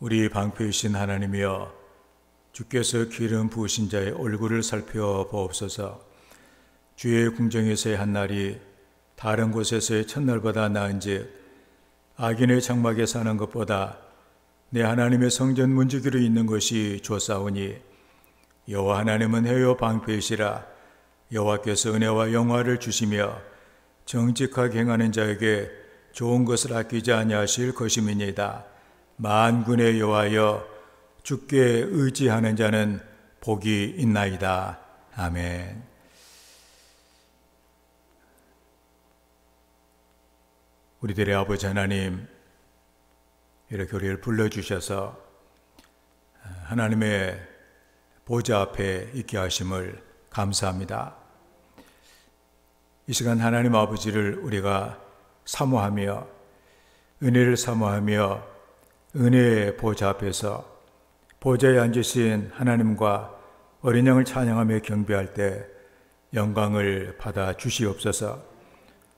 우리 방패이신 하나님이여, 주께서 기름 부으신 자의 얼굴을 살펴보옵소서. 주의 궁정에서의 한 날이 다른 곳에서의 첫날보다 나은즉 악인의 장막에 사는 것보다 내 하나님의 성전 문지기로 있는 것이 좋사오니, 여호와 하나님은 해요 방패이시라. 여호와께서 은혜와 영화를 주시며 정직하게 행하는 자에게 좋은 것을 아끼지 아니하실 것임이니이다. 만군의 여호와여, 주께 의지하는 자는 복이 있나이다. 아멘. 우리들의 아버지 하나님, 이렇게 우리를 불러주셔서 하나님의 보좌 앞에 있게 하심을 감사합니다. 이 시간 하나님 아버지를 우리가 사모하며, 은혜를 사모하며 은혜의 보좌 앞에서 보좌에 앉으신 하나님과 어린 양을 찬양하며 경배할 때 영광을 받아 주시옵소서.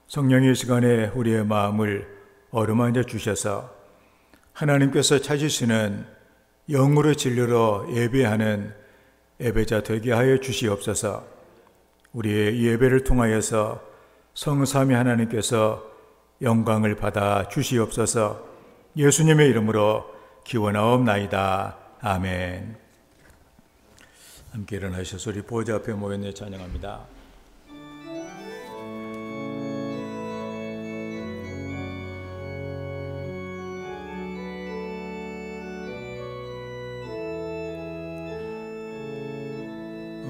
성령의 시간에 우리의 마음을 어루만져 주셔서 하나님께서 찾으시는 영으로 진리로 예배하는 예배자 되게 하여 주시옵소서. 우리의 예배를 통하여서 성삼위 하나님께서 영광을 받아 주시옵소서. 예수님의 이름으로 기원하옵나이다. 아멘. 함께 일어나셔서 우리 보좌 앞에 모였네 찬양합니다.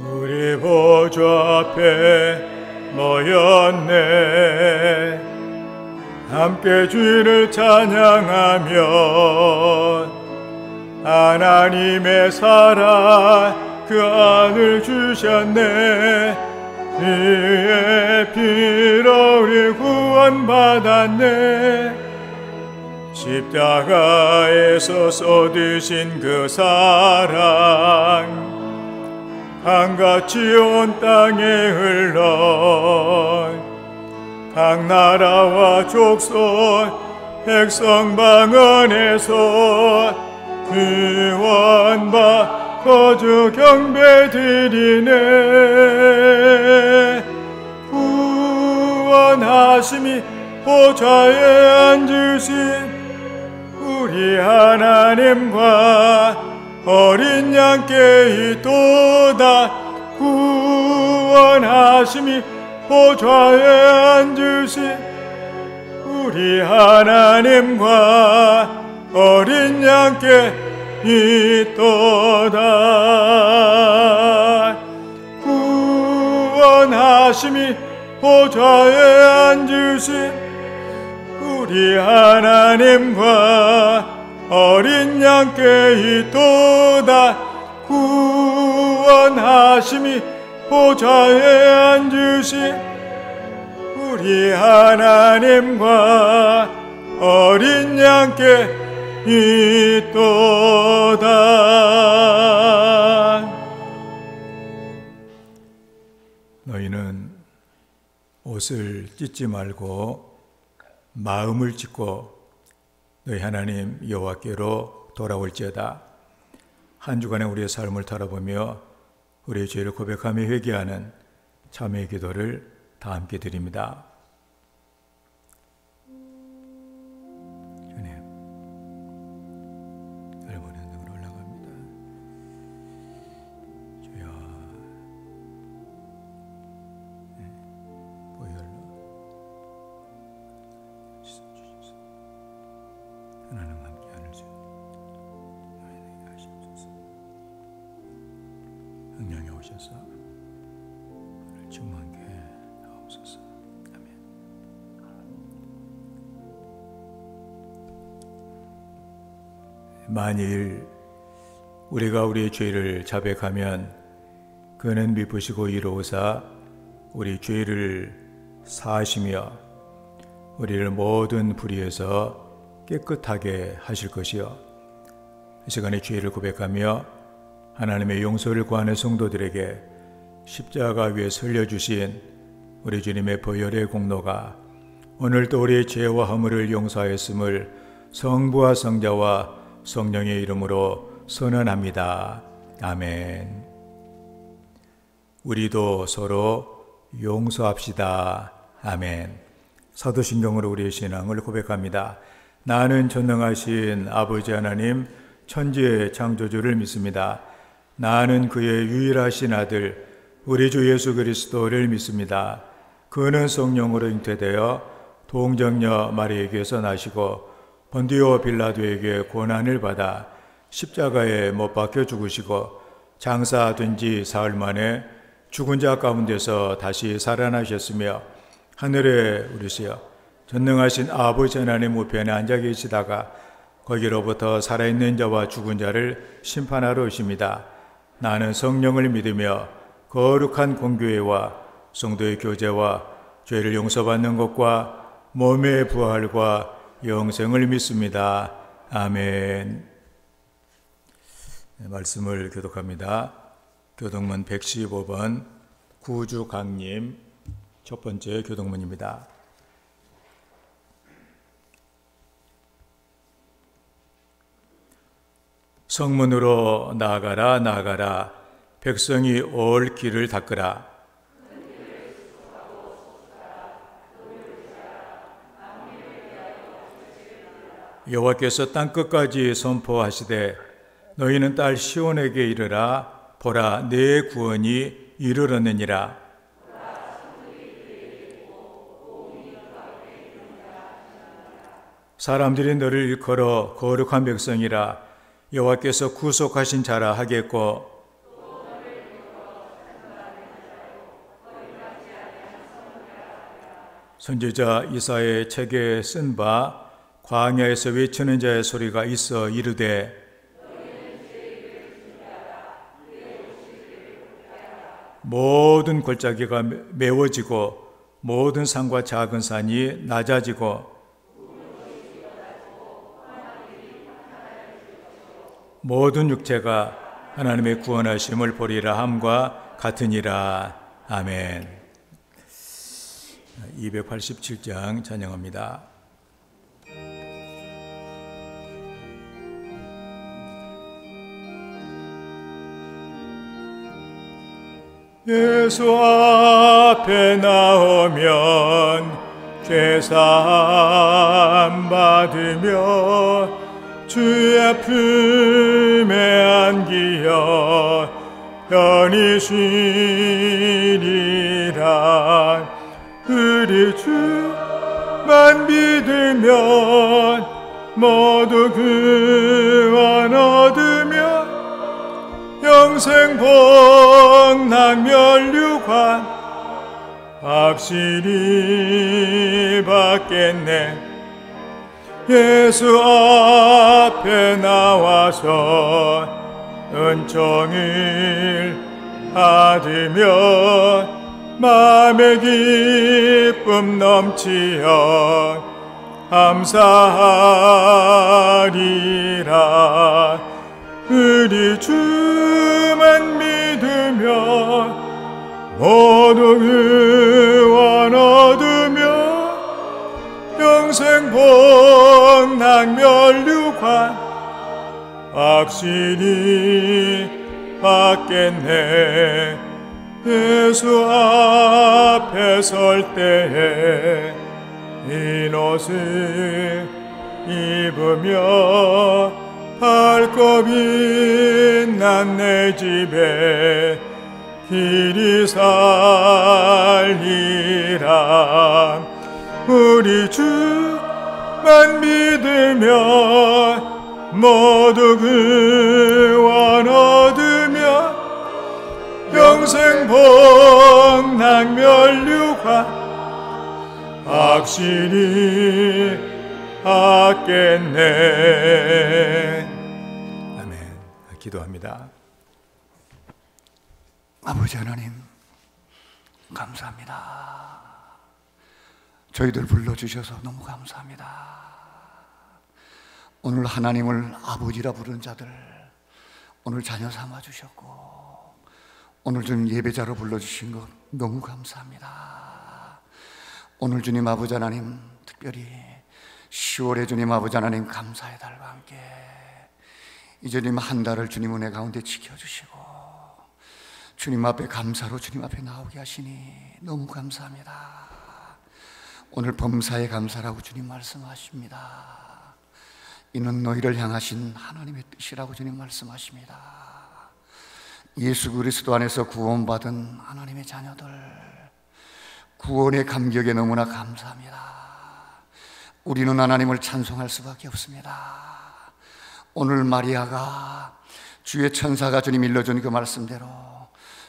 우리 보좌 앞에 모였네. 함께 주를 찬양하며 하나님의 사랑 그 안을 주셨네. 그의 피로 우리 구원받았네. 십자가에서 쏟으신 그 사랑 강같이 온 땅에 흘러 각 나라와 족속 백성 방언에서 구원받 거주 경배드리네. 구원하심이 보좌에 앉으신 우리 하나님과 어린 양께 있도다. 구원하심이 보좌에 앉으신 우리 하나님과 어린 양께 있도다. 구원하심이 보좌에 앉으신 우리 하나님과 어린 양께 있도다. 구원하심이 보좌에 앉으신 우리 하나님과 어린 양께 있도다. 너희는 옷을 찢지 말고 마음을 찢고 너희 하나님 여호와께로 돌아올지어다. 한 주간의 우리의 삶을 돌아보며 우리의 죄를 고백하며 회개하는 참회의 기도를 다 함께 드립니다. 주님, 넓은 은등으로 올라갑니다. 주여, 보혈로 씻어주셔서 하나님과 함께 하늘 수 너희에게 하시옵소서. 성령이 오셔서 오늘 충만케 하옵소서. 아멘. 만일 우리가 우리의 죄를 자백하면 그는 미쁘시고 이로우사 우리 죄를 사하시며 우리를 모든 불의에서 깨끗하게 하실 것이요. 이 시간에 죄를 고백하며 하나님의 용서를 구하는 성도들에게 십자가 위에 설려주신 우리 주님의 보혈의 공로가 오늘도 우리의 죄와 허물을 용서하였음을 성부와 성자와 성령의 이름으로 선언합니다. 아멘. 우리도 서로 용서합시다. 아멘. 사도신경으로 우리의 신앙을 고백합니다. 나는 전능하신 아버지 하나님 천지의 창조주를 믿습니다. 나는 그의 유일하신 아들 우리 주 예수 그리스도를 믿습니다. 그는 성령으로 잉태되어 동정녀 마리에게서 나시고 본디오 빌라도에게 고난을 받아 십자가에 못 박혀 죽으시고 장사된 지 사흘 만에 죽은 자 가운데서 다시 살아나셨으며 하늘에 오르시어 전능하신 아버지 하나님 우편에 앉아 계시다가 거기로부터 살아있는 자와 죽은 자를 심판하러 오십니다. 나는 성령을 믿으며 거룩한 공교회와 성도의 교제와 죄를 용서받는 것과 몸의 부활과 영생을 믿습니다. 아멘. 말씀을 교독합니다. 교독문 115번 구주강림 첫 번째 교독문입니다. 성문으로 나아가라 나아가라 백성이 올 길을 닦으라. 여호와께서 땅끝까지 선포하시되 너희는 딸 시온에게 이르라. 보라 내 구원이 이르렀느니라. 사람들이 너를 일컬어 거룩한 백성이라 여호와께서 구속하신 자라 하겠고 선지자 이사야의 책에 쓴 바 광야에서 외치는 자의 소리가 있어 이르되 모든 골짜기가 메워지고 모든 산과 작은 산이 낮아지고 모든 육체가 하나님의 구원하심을 보리라 함과 같으니라. 아멘. 287장 찬양합니다. 예수 앞에 나오면 죄사함 받으며 주의 품에 안기어 편히 쉬리라. 우리 주만 믿으면 모두 구원 얻으며 영생 복락 면류관 확실히 받겠네. 예수 앞에 나와서 은총을 받으며 마음의 기쁨 넘치어 감사하리라. 우리 주만 믿으며 모두 구원 얻으며 영생 복락 면류관 확실히 받겠네. 예수 앞에 설 때에 흰 옷을 입으며 밝고 빛난 내 집에 길이 살리라. 우리 주만 믿으며 모두 구원 얻으며 영생 복락 면류관 확실히 받겠네. 아멘. 기도합니다. 아버지 하나님 감사합니다. 저희들 불러주셔서 너무 감사합니다. 오늘 하나님을 아버지라 부른 자들 오늘 자녀 삼아 주셨고 오늘 주님 예배자로 불러주신 것 너무 감사합니다. 오늘 주님 아버지 하나님 특별히 10월에 주님 아버지 하나님 감사의 달과 함께 이제 주님 한 달을 주님 은혜 가운데 지켜주시고 주님 앞에 감사로 주님 앞에 나오게 하시니 너무 감사합니다. 오늘 범사에 감사라고 주님 말씀하십니다. 이는 너희를 향하신 하나님의 뜻이라고 주님 말씀하십니다. 예수 그리스도 안에서 구원받은 하나님의 자녀들, 구원의 감격에 너무나 감사합니다. 우리는 하나님을 찬송할 수밖에 없습니다. 오늘 마리아가 주의 천사가 주님 일러준 그 말씀대로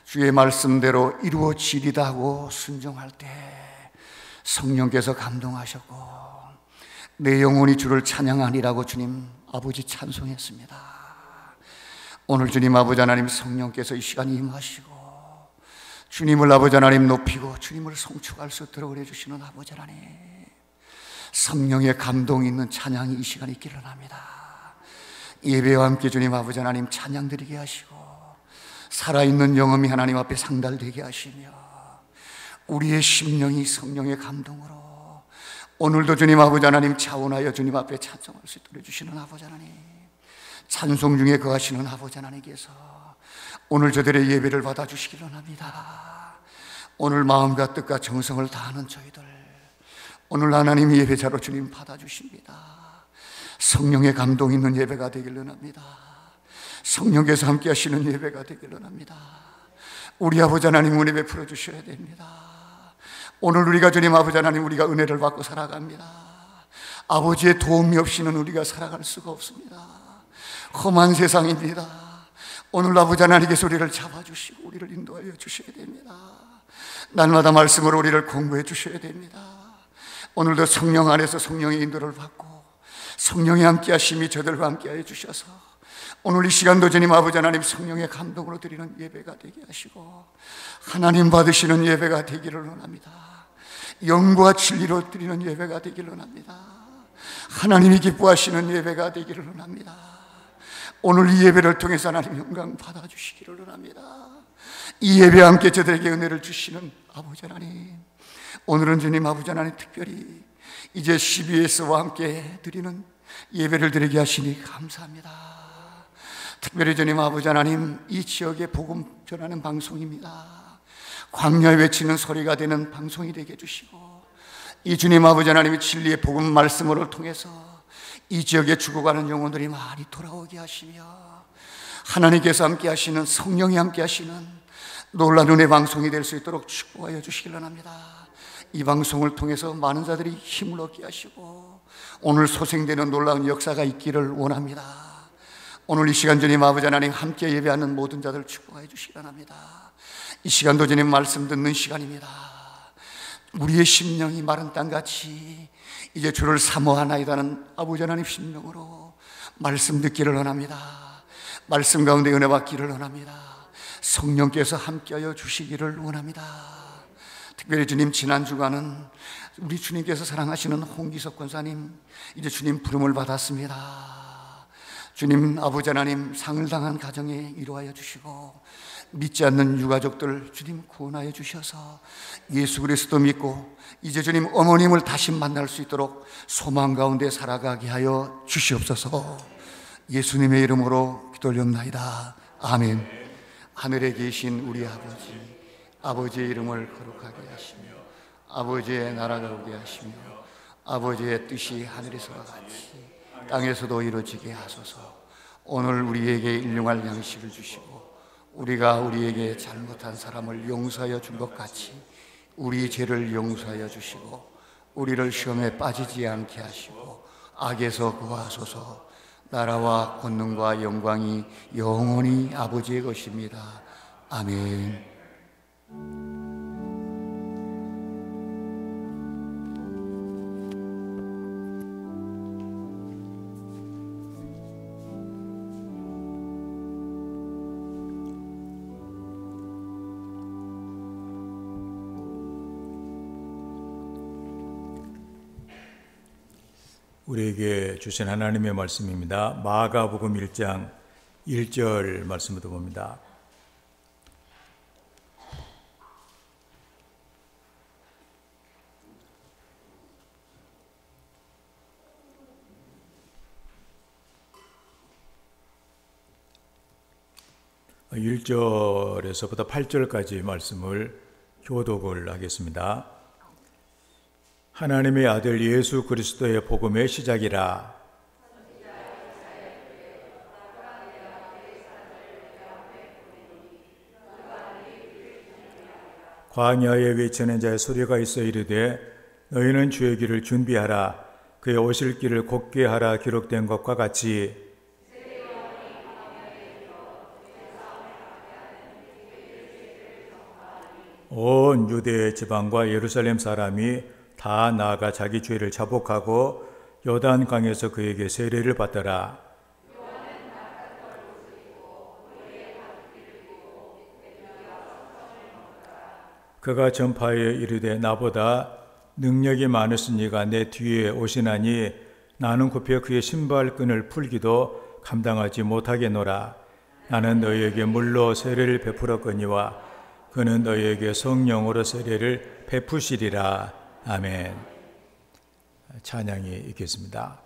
주의 말씀대로 이루어지리다 하고 순종할 때 성령께서 감동하셨고 내 영혼이 주를 찬양하니라고 주님 아버지 찬송했습니다. 오늘 주님 아버지 하나님 성령께서 이 시간 임하시고 주님을 아버지 하나님 높이고 주님을 송축할 수 있도록 그래 주시는 아버지 하나님, 성령의 감동이 있는 찬양이 이 시간에 있기를 합니다. 예배와 함께 주님 아버지 하나님 찬양 드리게 하시고 살아있는 영혼이 하나님 앞에 상달되게 하시며 우리의 심령이 성령의 감동으로 오늘도 주님 아버지 하나님 차원하여 주님 앞에 찬송할 수 있도록 해주시는 아버지 하나님, 찬송 중에 거하시는 아버지 하나님께서 오늘 저들의 예배를 받아주시기를 합니다. 오늘 마음과 뜻과 정성을 다하는 저희들 오늘 하나님 예배자로 주님 받아주십니다. 성령의 감동 있는 예배가 되기를 원합니다. 성령께서 함께 하시는 예배가 되기를 원합니다. 우리 아버지 하나님 은혜 베풀어 주셔야 됩니다. 오늘 우리가 주님 아버지 하나님 우리가 은혜를 받고 살아갑니다. 아버지의 도움이 없이는 우리가 살아갈 수가 없습니다. 험한 세상입니다. 오늘 아버지 하나님께서 우리를 잡아주시고 우리를 인도하여 주셔야 됩니다. 날마다 말씀으로 우리를 공부해 주셔야 됩니다. 오늘도 성령 안에서 성령의 인도를 받고 성령의 함께 하심이 저들과 함께 해 주셔서 오늘 이 시간도 주님 아버지 하나님 성령의 감동으로 드리는 예배가 되게 하시고 하나님 받으시는 예배가 되기를 원합니다. 영과 진리로 드리는 예배가 되기를 원합니다. 하나님이 기뻐하시는 예배가 되기를 원합니다. 오늘 이 예배를 통해서 하나님 영광 받아주시기를 원합니다. 이 예배와 함께 저들에게 은혜를 주시는 아버지 하나님, 오늘은 주님 아버지 하나님 특별히 이제 CBS와 함께 드리는 예배를 드리게 하시니 감사합니다. 특별히 주님 아버지 하나님 이 지역에 복음 전하는 방송입니다. 광야에 외치는 소리가 되는 방송이 되게 해주시고 이 주님 아버지 하나님의 진리의 복음 말씀을 통해서 이 지역에 죽어가는 영혼들이 많이 돌아오게 하시며 하나님께서 함께 하시는 성령이 함께 하시는 놀라운 은혜 방송이 될 수 있도록 축복하여 주시길 원합니다. 이 방송을 통해서 많은 자들이 힘을 얻게 하시고 오늘 소생되는 놀라운 역사가 있기를 원합니다. 오늘 이 시간 주님 아버지 하나님 함께 예배하는 모든 자들 축복하여 주시기 원합니다. 이 시간도 주님 말씀 듣는 시간입니다. 우리의 심령이 마른 땅같이 이제 주를 사모하나이다는 아버지 하나님 심령으로 말씀 듣기를 원합니다. 말씀 가운데 은혜 받기를 원합니다. 성령께서 함께하여 주시기를 원합니다. 특별히 주님 지난 주간은 우리 주님께서 사랑하시는 홍기석 권사님 이제 주님 부름을 받았습니다. 주님 아버지 하나님 상을 당한 가정에 위로하여 주시고 믿지 않는 유가족들 주님 구원하여 주셔서 예수 그리스도 믿고 이제 주님 어머님을 다시 만날 수 있도록 소망 가운데 살아가게 하여 주시옵소서. 예수님의 이름으로 기도올리옵나이다. 아멘. 하늘에 계신 우리 아버지, 아버지의 이름을 거룩하게 하시며 아버지의 나라가 오게 하시며 아버지의 뜻이 하늘에서와 같이 땅에서도 이루어지게 하소서. 오늘 우리에게 일용할 양식을 주시고 우리가 우리에게 잘못한 사람을 용서하여 준 것 같이 우리 죄를 용서하여 주시고 우리를 시험에 빠지지 않게 하시고 악에서 구하소서. 나라와 권능과 영광이 영원히 아버지의 것입니다. 아멘. 우리에게 주신 하나님의 말씀입니다. 마가복음 1장 1절 말씀부터 봅니다. 1절에서부터 8절까지 말씀을 교독을 하겠습니다. 하나님의 아들 예수 그리스도의 복음의 시작이라. 광야에 외치는 자의 소리가 있어 이르되 너희는 주의 길을 준비하라. 그의 오실 길을 곧게 하라. 기록된 것과 같이 온 유대 지방과 예루살렘 사람이 다 나아가 자기 죄를 자복하고 요단 강에서 그에게 세례를 받더라. 그가 전파에 이르되 나보다 능력이 많으시니가 내 뒤에 오시나니 나는 급히 그의 신발끈을 풀기도 감당하지 못하겠노라. 나는 너희에게 물로 세례를 베풀었거니와 그는 너희에게 성령으로 세례를 베푸시리라. 아멘. 찬양이 있겠습니다.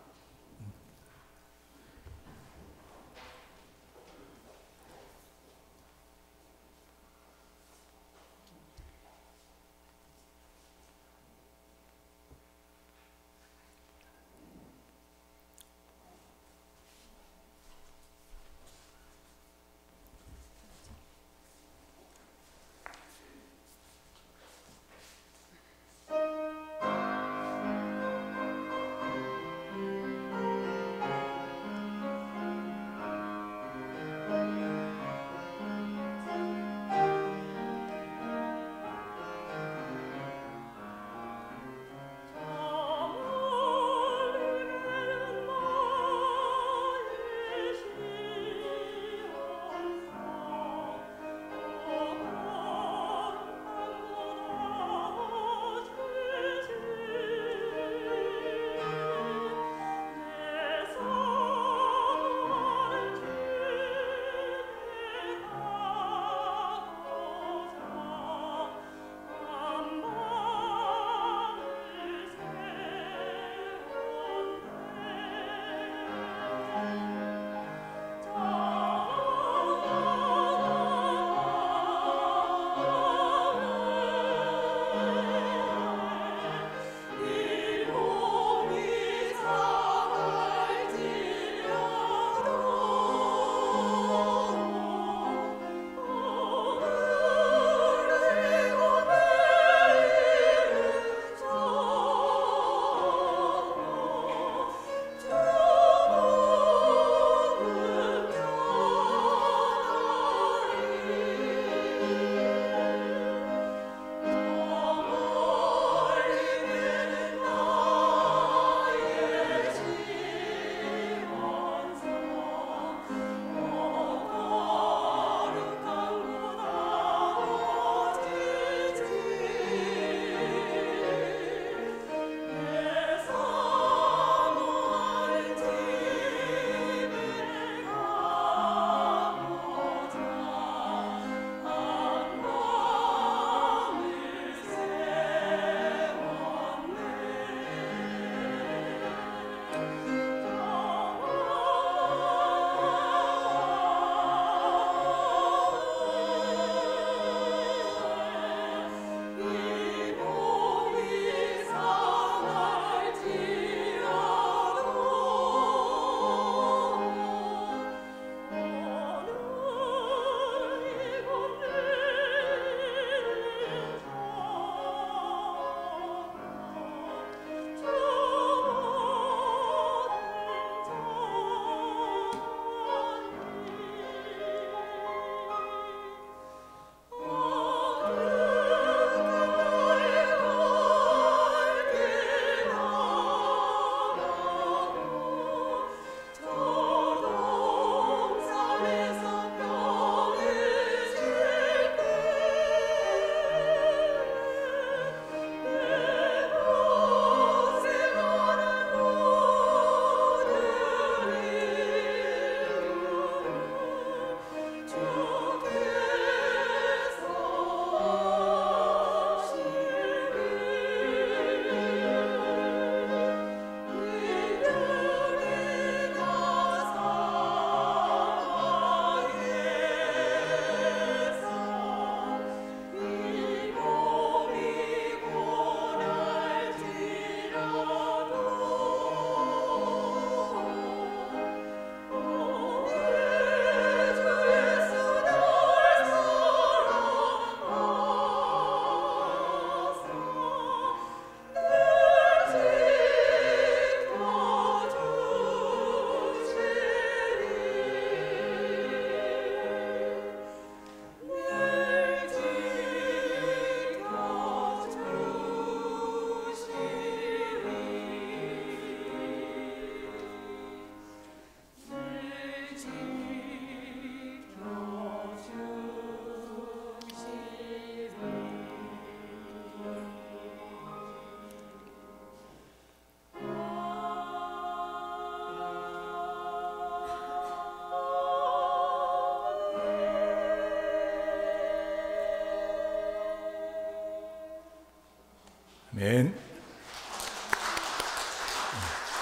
아멘.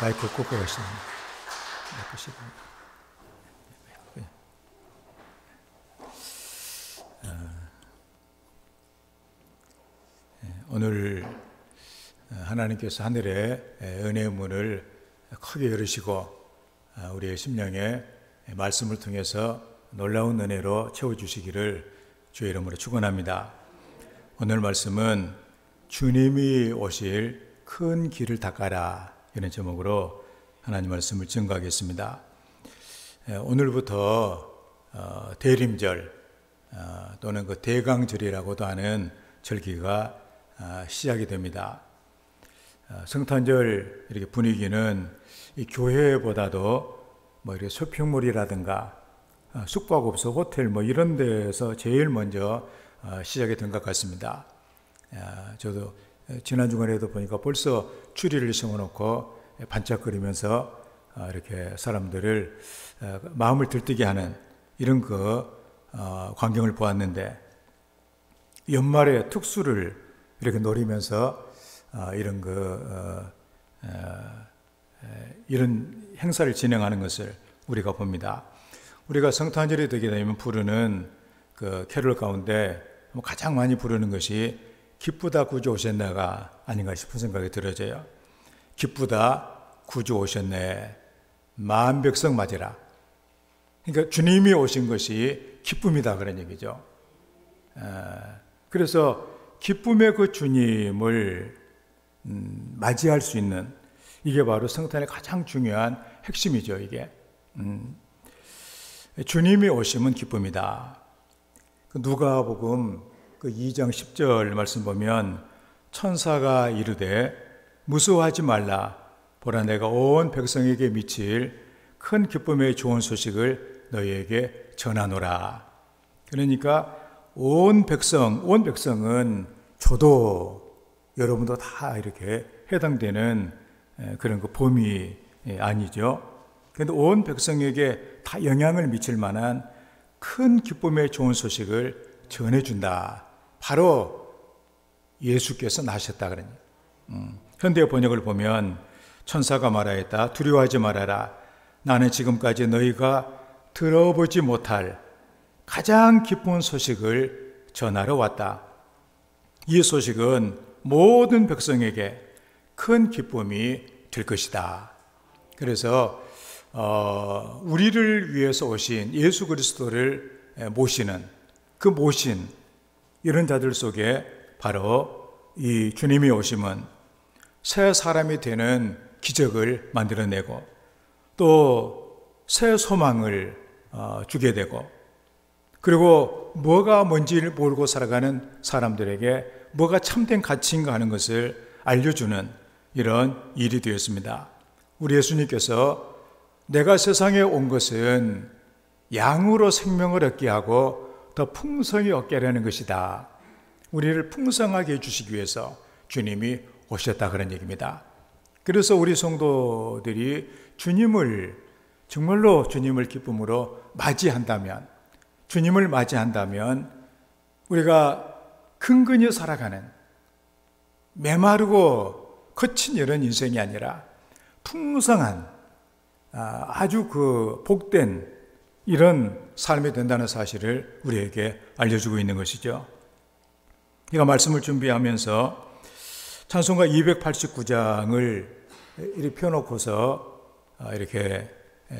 마이크 꽂고 가시면 오늘 하나님께서 하늘의 은혜의 문을 크게 열으시고 우리의 심령에 말씀을 통해서 놀라운 은혜로 채워주시기를 주의 이름으로 축원합니다. 오늘 말씀은 주님이 오실 큰 길을 닦아라, 이런 제목으로 하나님 말씀을 증거하겠습니다. 오늘부터 대림절 또는 그 대강절이라고도 하는 절기가 시작이 됩니다. 성탄절 이렇게 분위기는 이 교회보다도 뭐 이렇게 쇼핑몰이라든가 숙박업소, 호텔 뭐 이런 데서 제일 먼저 시작이 된 것 같습니다. 저도 지난 주간에도 보니까 벌써 추리를 세워놓고 반짝거리면서 이렇게 사람들을 마음을 들뜨게 하는 이런 광경을 보았는데, 연말에 특수를 이렇게 노리면서 이런 행사를 진행하는 것을 우리가 봅니다. 우리가 성탄절이 되게 되면 부르는 그 캐롤 가운데 가장 많이 부르는 것이 기쁘다 구주 오셨네가 아닌가 싶은 생각이 들어져요. 기쁘다 구주 오셨네, 만 백성 맞으라. 그러니까 주님이 오신 것이 기쁨이다, 그런 얘기죠. 그래서 기쁨의 그 주님을 맞이할 수 있는, 이게 바로 성탄의 가장 중요한 핵심이죠. 이게 주님이 오시면 기쁨이다. 누가복음 2장 10절 말씀 보면 천사가 이르되 무서워하지 말라, 보라 내가 온 백성에게 미칠 큰 기쁨의 좋은 소식을 너희에게 전하노라. 그러니까 온 백성은 저도 여러분도 다 이렇게 해당되는 그런 그 범위 아니죠. 그런데 온 백성에게 다 영향을 미칠 만한 큰 기쁨의 좋은 소식을 전해준다. 바로 예수께서 나셨다 그러니. 현대 번역을 보면 천사가 말하였다. 두려워하지 말아라. 나는 지금까지 너희가 들어보지 못할 가장 기쁜 소식을 전하러 왔다. 이 소식은 모든 백성에게 큰 기쁨이 될 것이다. 그래서 우리를 위해서 오신 예수 그리스도를 모시는 모신 이런 자들 속에 바로 이 주님이 오심은 새 사람이 되는 기적을 만들어내고 또 새 소망을 주게 되고, 그리고 뭐가 뭔지를 모르고 살아가는 사람들에게 뭐가 참된 가치인가 하는 것을 알려주는 이런 일이 되었습니다. 우리 예수님께서 내가 세상에 온 것은 양으로 생명을 얻게 하고 더 풍성히 얻게 하려는 것이다. 우리를 풍성하게 해주시기 위해서 주님이 오셨다, 그런 얘기입니다. 그래서 우리 성도들이 정말로 주님을 기쁨으로 맞이한다면, 주님을 맞이한다면 우리가 근근히 살아가는 메마르고 거친 이런 인생이 아니라 풍성한 아주 복된 이런 삶이 된다는 사실을 우리에게 알려주고 있는 것이죠. 제가 말씀을 준비하면서 찬송가 289장을 이렇게 펴놓고서 이렇게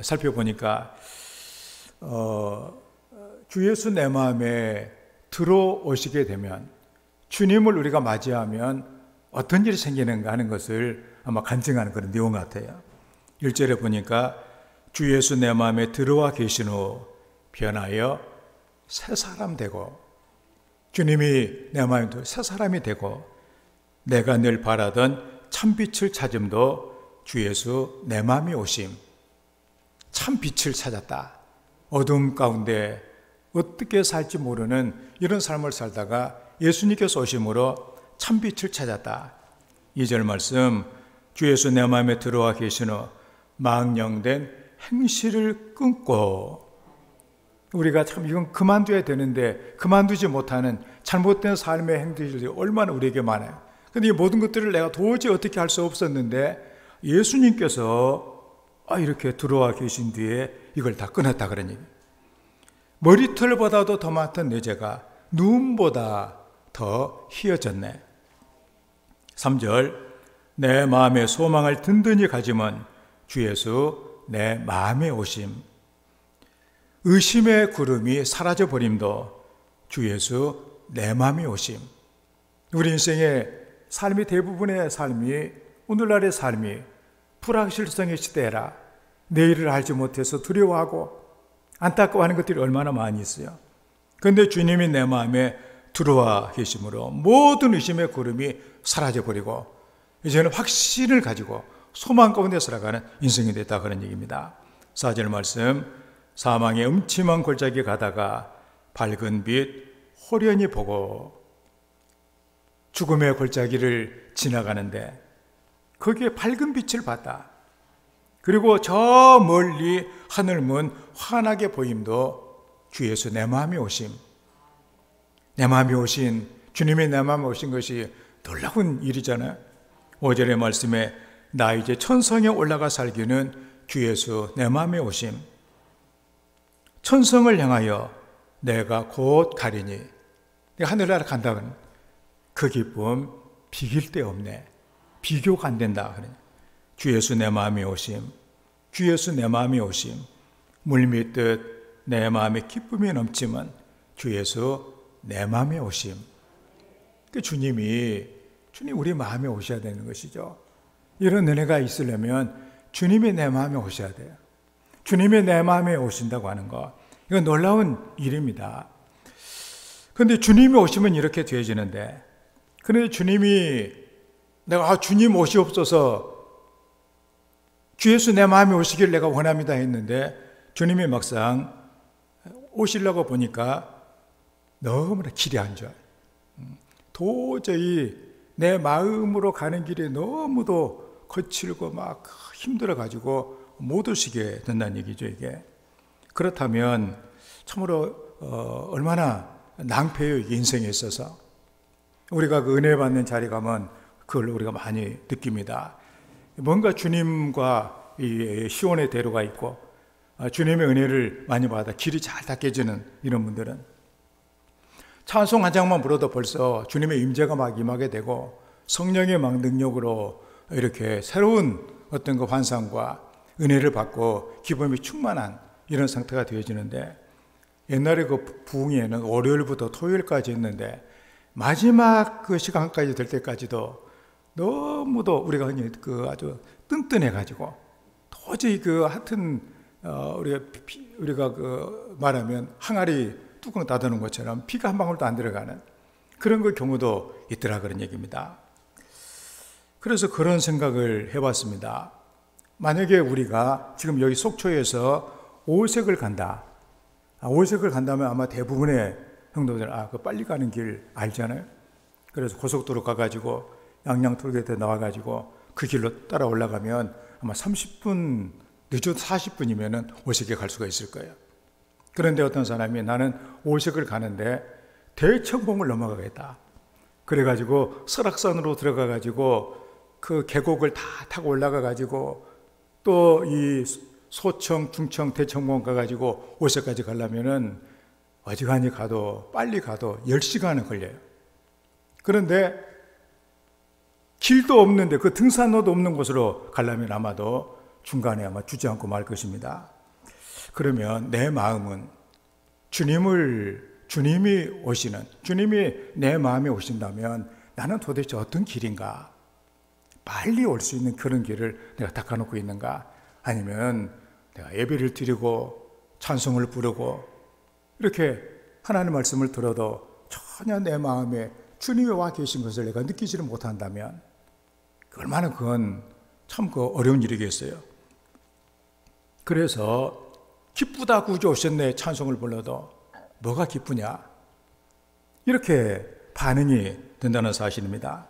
살펴보니까 주 예수 내 마음에 들어오시게 되면, 주님을 우리가 맞이하면 어떤 일이 생기는가 하는 것을 아마 간증하는 그런 내용 같아요. 1절에 보니까 주 예수 내 마음에 들어와 계신 후 변하여 새 사람 되고, 주님이 내 마음에 새 사람이 되고, 내가 늘 바라던 참빛을 찾음도 주 예수 내 마음이 오심. 참빛을 찾았다. 어둠 가운데 어떻게 살지 모르는 이런 삶을 살다가 예수님께서 오심으로 참빛을 찾았다. 2절 말씀, 주 예수 내 마음에 들어와 계신 후 망령된 행실을 끊고, 우리가 참 이건 그만둬야 되는데 그만두지 못하는 잘못된 삶의 행동들이 얼마나 우리에게 많아요. 근데 이 모든 것들을 내가 도저히 어떻게 할 수 없었는데 예수님께서 이렇게 들어와 계신 뒤에 이걸 다 끊었다 그런 얘기. 머리털보다도 더 많던 내 죄가 눈보다 더 희어졌네. 3절, 내 마음의 소망을 든든히 가지면 주 예수 내 마음에 오심. 의심의 구름이 사라져 버림도 주 예수 내 마음에 오심. 우리 인생의 삶이, 대부분의 삶이, 오늘날의 삶이 불확실성의 시대라 내일을 알지 못해서 두려워하고 안타까워하는 것들이 얼마나 많이 있어요. 그런데 주님이 내 마음에 들어와 계심으로 모든 의심의 구름이 사라져버리고 이제는 확신을 가지고 소망 가운데 살아가는 인생이 됐다 그런 얘기입니다. 4절 말씀, 사망의 음침한 골짜기 가다가 밝은 빛 호련히 보고. 죽음의 골짜기를 지나가는데 거기에 밝은 빛을 봤다. 그리고 저 멀리 하늘문 환하게 보임도 주 예수 내 마음에 오심. 내 마음에 오신, 주님의 내 마음에 오신 것이 놀라운 일이잖아요. 5절의 말씀에 나 이제 천성에 올라가 살기는 주 예수 내 마음에 오심. 천성을 향하여 내가 곧 가리니, 내가 하늘나라 간다면 그 기쁨 비길 데 없네. 비교가 안 된다. 주 예수 내 마음에 오심. 주 예수 내 마음에 오심. 물밀듯 내 마음에 기쁨이 넘치면 주 예수 내 마음에 오심. 그 주님 우리 마음에 오셔야 되는 것이죠. 이런 은혜가 있으려면 주님이 내 마음에 오셔야 돼요. 주님이 내 마음에 오신다고 하는 거, 이건 놀라운 일입니다. 그런데 주님이 오시면 이렇게 되어지는데, 그런데 주님이 내가 주님 오시옵소서, 주 예수 내 마음에 오시길 내가 원합니다 했는데 주님이 막상 오시려고 보니까 너무나 길이 안 좋아요. 도저히 내 마음으로 가는 길이 너무도 거칠고 막 힘들어가지고 못 오시게 된다는 얘기죠, 이게. 그렇다면 참으로 얼마나 낭패예요, 인생에 있어서. 우리가 그 은혜 받는 자리 가면 그걸 우리가 많이 느낍니다. 뭔가 주님과 이 시온의 대로가 있고 주님의 은혜를 많이 받아 길이 잘 닦여지는 이런 분들은 찬송 한 장만 불러도 벌써 주님의 임재가 막 임하게 되고 성령의 막 능력으로 이렇게 새로운 어떤 그 환상과 은혜를 받고 기쁨이 충만한 이런 상태가 되어지는데, 옛날에 그 부흥회는 월요일부터 토요일까지 했는데 마지막 그 시간까지 될 때까지도 너무도 우리가 그 아주 뜬뜬해가지고 도저히 그 하여튼 우리가 그 말하면 항아리 뚜껑 닫아놓은 것처럼 피가 한 방울도 안 들어가는 그런 그 경우도 있더라 그런 얘기입니다. 그래서 그런 생각을 해봤습니다. 만약에 우리가 지금 여기 속초에서 오색을 간다. 오색을 간다면 아마 대부분의 형도들 그 빨리 가는 길 알잖아요. 그래서 고속도로 가가지고 양양톨게이트 나와가지고 그 길로 따라 올라가면 아마 30분 늦어도 40분이면 오색에 갈 수가 있을 거예요. 그런데 어떤 사람이 나는 오색을 가는데 대청봉을 넘어가겠다. 그래가지고 설악산으로 들어가가지고 그 계곡을 다 타고 올라가가지고 또 이 소청, 중청, 대청봉 가가지고 오색까지 가려면은 어지간히 가도 빨리 가도 10시간은 걸려요. 그런데 길도 없는데 그 등산로도 없는 곳으로 가려면 아마도 중간에 아마 주저앉고 말 것입니다. 그러면 내 마음은 주님이 오시는, 주님이 내 마음에 오신다면 나는 도대체 어떤 길인가? 빨리 올 수 있는 그런 길을 내가 닦아놓고 있는가? 아니면 내가 예배를 드리고 찬송을 부르고 이렇게 하나님의 말씀을 들어도 전혀 내 마음에 주님이 와 계신 것을 내가 느끼지를 못한다면 얼마나 그건 참 어려운 일이겠어요. 그래서 기쁘다 구주 오셨네 찬송을 불러도 뭐가 기쁘냐? 이렇게 반응이 된다는 사실입니다.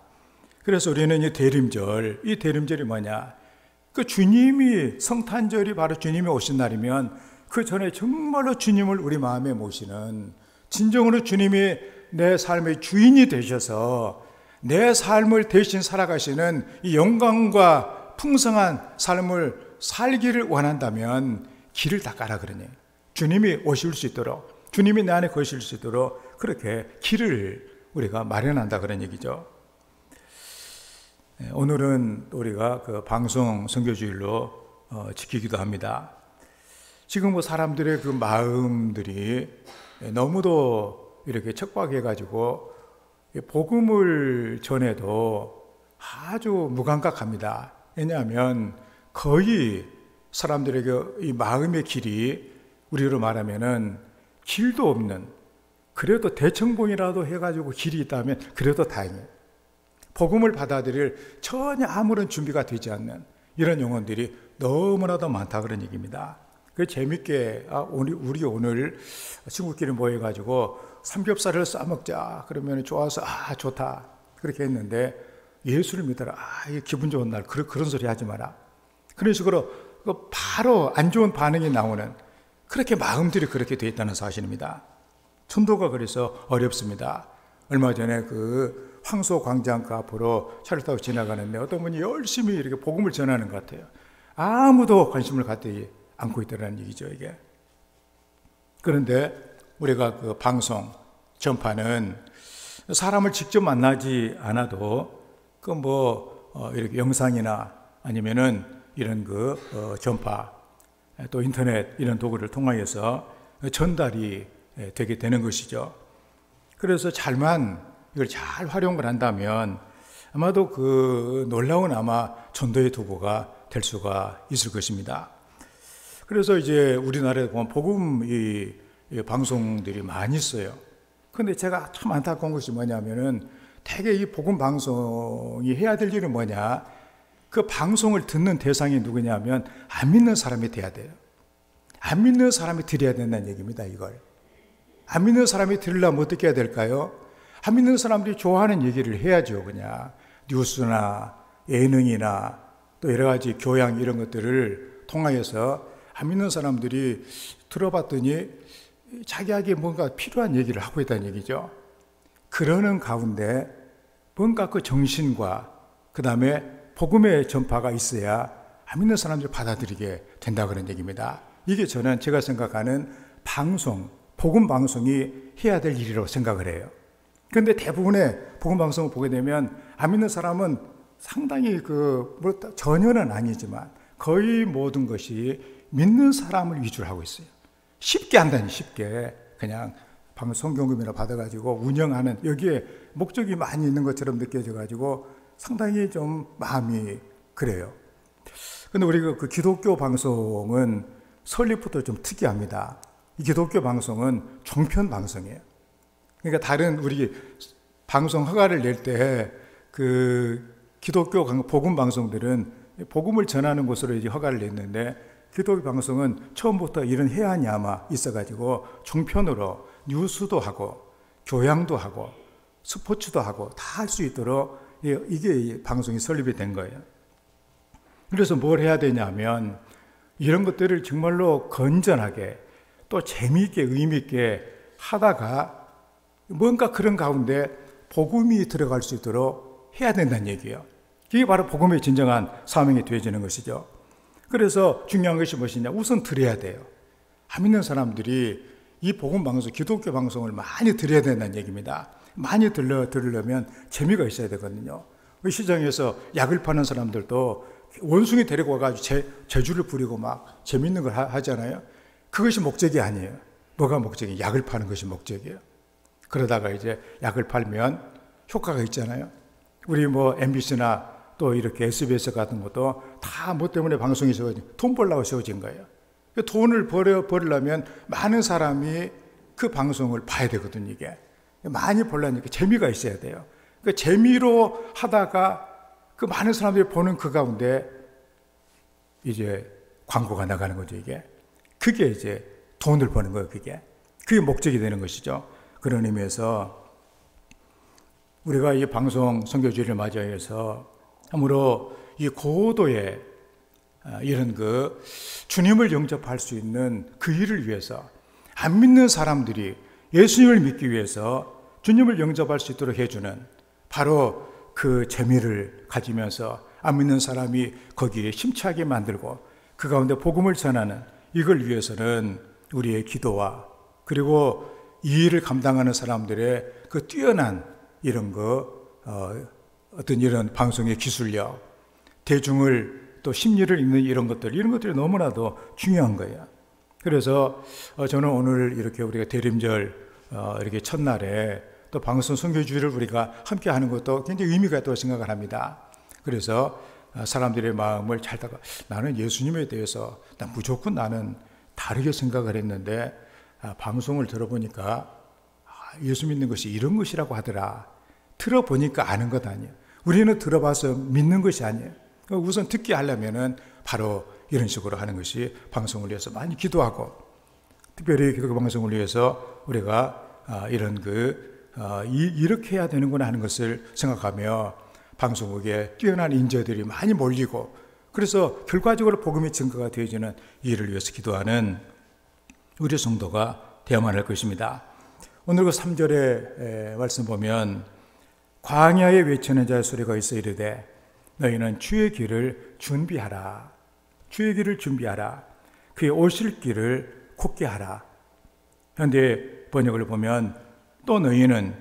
그래서 우리는 이 대림절이 뭐냐? 그 주님이 성탄절이 바로 주님이 오신 날이면 그 전에 정말로 주님을 우리 마음에 모시는, 진정으로 주님이 내 삶의 주인이 되셔서 내 삶을 대신 살아가시는 이 영광과 풍성한 삶을 살기를 원한다면 길을 닦아라 그러니 주님이 오실 수 있도록, 주님이 내 안에 거실 수 있도록 그렇게 길을 우리가 마련한다 그런 얘기죠. 오늘은 우리가 그 방송 선교주일로 지키기도 합니다. 지금 뭐 사람들의 그 마음들이 너무도 이렇게 척박해가지고 복음을 전해도 아주 무감각합니다. 왜냐하면 거의 사람들에게 이 마음의 길이 우리로 말하면은 길도 없는, 그래도 대청봉이라도 해가지고 길이 있다면 그래도 다행이에요. 복음을 받아들일 전혀 아무런 준비가 되지 않는 이런 영혼들이 너무나도 많다 그런 얘기입니다. 그 재밌게 우리 오늘 친구끼리 모여가지고 삼겹살을 싸먹자 그러면 좋아서 좋다 그렇게 했는데 예수를 믿어라 이게 기분 좋은 날 그런 소리 하지 마라 그런 식으로 바로 안 좋은 반응이 나오는 그렇게 마음들이 그렇게 되어 있다는 사실입니다. 천도가 그래서 어렵습니다. 얼마 전에 그 황소 광장가 앞으로 차를 타고 지나가는데 어떤 분이 열심히 이렇게 복음을 전하는 것 같아요. 아무도 관심을 갖지 않고 있다는 얘기죠, 이게. 그런데 우리가 그 방송, 전파는 사람을 직접 만나지 않아도 그 이렇게 영상이나 아니면은 이런 전파, 또 인터넷 이런 도구를 통하여서 전달이 되게 되는 것이죠. 그래서 이걸 잘 활용을 한다면 아마도 그 놀라운 전도의 도구가 될 수가 있을 것입니다. 그래서 이제 우리나라에 보면 복음 방송들이 많이 있어요. 근데 제가 참 안타까운 것이 뭐냐면은 대개 이 복음 방송이 해야 될 일은 뭐냐? 그 방송을 듣는 대상이 누구냐면 안 믿는 사람이 돼야 돼요. 안 믿는 사람이 들어야 된다는 얘기입니다, 이걸. 안 믿는 사람이 들으려면 어떻게 해야 될까요? 안 믿는 사람들이 좋아하는 얘기를 해야죠, 그냥. 뉴스나 예능이나 또 여러 가지 교양 이런 것들을 통하여서 안 믿는 사람들이 들어봤더니 자기에게 뭔가 필요한 얘기를 하고 있다는 얘기죠. 그러는 가운데 뭔가 그 정신과 그 다음에 복음의 전파가 있어야 안 믿는 사람들을 받아들이게 된다 그런 얘기입니다. 이게 제가 생각하는 복음 방송이 해야 될 일이라고 생각을 해요. 그런데 대부분의 복음 방송을 보게 되면 안 믿는 사람은 상당히 전혀는 아니지만 거의 모든 것이 믿는 사람을 위주로 하고 있어요. 쉽게 한다니 쉽게 그냥 성경금이나 받아가지고 운영하는 여기에 목적이 많이 있는 것처럼 느껴져가지고 상당히 좀 마음이 그래요. 근데 우리 그 기독교 방송은 설립부터 좀 특이합니다. 이 기독교 방송은 종편 방송이에요. 그러니까 다른 우리 방송 허가를 낼 때 그 기독교 복음 방송들은 복음을 전하는 곳으로 이제 허가를 냈는데 기독교 방송은 처음부터 이런 해안이 있어가지고 종편으로 뉴스도 하고 교양도 하고 스포츠도 하고 다 할 수 있도록 이게 방송이 설립이 된 거예요. 그래서 뭘 해야 되냐면 이런 것들을 정말로 건전하게 또 재미있게 의미있게 하다가 뭔가 그런 가운데 복음이 들어갈 수 있도록 해야 된다는 얘기예요. 그게 바로 복음의 진정한 사명이 되어지는 것이죠. 그래서 중요한 것이 무엇이냐? 우선 들어야 돼요. 안 믿는 사람들이 이 복음 방송, 기독교 방송을 많이 들어야 된다는 얘기입니다. 많이 들으려면 재미가 있어야 되거든요. 시장에서 약을 파는 사람들도 원숭이 데리고 와가지고 제주를 부리고 막 재밌는 걸 하잖아요. 그것이 목적이 아니에요. 뭐가 목적이에요? 약을 파는 것이 목적이에요. 그러다가 이제 약을 팔면 효과가 있잖아요. 우리 MBC나 또 이렇게 SBS 같은 것도 다 뭐 때문에 방송이 세워진, 돈 벌려고 세워진 거예요. 돈을 벌려면 많은 사람이 그 방송을 봐야 되거든요, 이게. 많이 벌려니까 재미가 있어야 돼요. 그 재미로 하다가 그 많은 사람들이 보는 그 가운데 이제 광고가 나가는 거죠, 이게. 그게 이제 돈을 버는 거예요, 그게. 그게 목적이 되는 것이죠. 그런 의미에서 우리가 이 방송 선교주의를 맞이해서 아무로 이 고도의 이런 주님을 영접할 수 있는 그 일을 위해서 안 믿는 사람들이 예수님을 믿기 위해서 주님을 영접할 수 있도록 해주는 바로 그 재미를 가지면서 안 믿는 사람이 거기에 심취하게 만들고 그 가운데 복음을 전하는, 이걸 위해서는 우리의 기도와 그리고 이 일을 감당하는 사람들의 그 뛰어난 이런 어떤 이런 방송의 기술력, 대중을 또 심리를 읽는 이런 것들이 너무나도 중요한 거예요. 그래서 저는 오늘 이렇게 우리가 대림절 이렇게 첫날에 또 방송 선교주의를 우리가 함께 하는 것도 굉장히 의미가 있다고 생각을 합니다. 그래서 사람들의 마음을 잘 다가, 나는 예수님에 대해서 무조건 나는 다르게 생각을 했는데 방송을 들어보니까 예수 믿는 것이 이런 것이라고 하더라. 들어보니까 아는 것 아니에요. 우리는 들어봐서 믿는 것이 아니에요. 우선 듣게 하려면은 바로 이런 식으로 하는 것이 방송을 위해서 많이 기도하고, 특별히 기도 방송을 위해서 우리가 이렇게 해야 되는구나 하는 것을 생각하며 방송국에 뛰어난 인재들이 많이 몰리고, 그래서 결과적으로 복음이 증거가 되어지는 이 일을 위해서 기도하는 우리 성도가 되어야만 할 것입니다. 오늘 그 3절의 말씀 보면 광야에 외치는 자의 소리가 있어 이르되 너희는 주의 길을 준비하라. 주의 길을 준비하라. 그의 오실 길을 곧게 하라. 현대 번역을 보면 또 너희는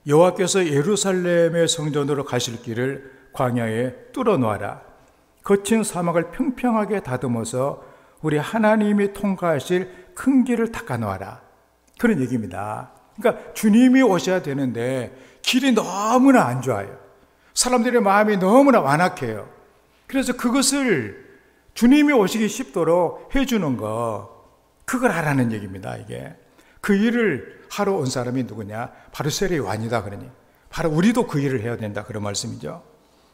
여호와께서 예루살렘의 성전으로 가실 길을 광야에 뚫어놓아라. 거친 사막을 평평하게 다듬어서 우리 하나님이 통과하실 큰 길을 닦아놓아라. 그런 얘기입니다. 그러니까 주님이 오셔야 되는데 길이 너무나 안 좋아요. 사람들의 마음이 너무나 완악해요. 그래서 그것을 주님이 오시기 쉽도록 해주는 그걸 하라는 얘기입니다. 이게 그 일을 하러 온 사람이 누구냐? 바로 세례요한이다 그러니 바로 우리도 그 일을 해야 된다 그런 말씀이죠.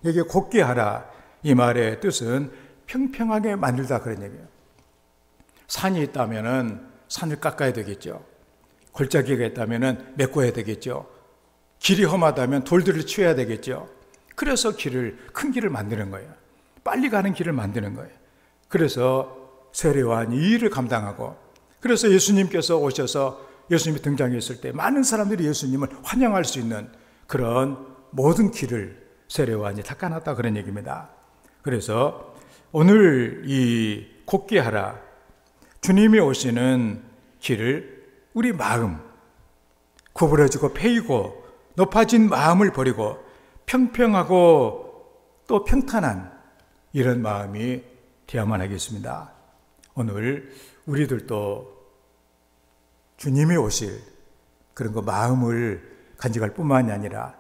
여기 곧게 하라, 이 말의 뜻은 평평하게 만들다 그런 얘기예요. 산이 있다면은 산을 깎아야 되겠죠. 골짜기가 있다면은 메꿔야 되겠죠. 길이 험하다면 돌들을 치워야 되겠죠. 그래서 큰 길을 만드는 거예요. 빨리 가는 길을 만드는 거예요. 그래서 세례요한이 이 일을 감당하고, 그래서 예수님께서 오셔서 예수님이 등장했을 때 많은 사람들이 예수님을 환영할 수 있는 그런 모든 길을 세례요한이 닦아놨다 그런 얘기입니다. 그래서 오늘 이 곧게 하라, 주님이 오시는 길을 우리 마음, 구부러지고 패이고 높아진 마음을 버리고 평평하고 또 평탄한 이런 마음이 되어야만 하겠습니다. 오늘 우리들도 주님이 오실 그런 마음을 간직할 뿐만이 아니라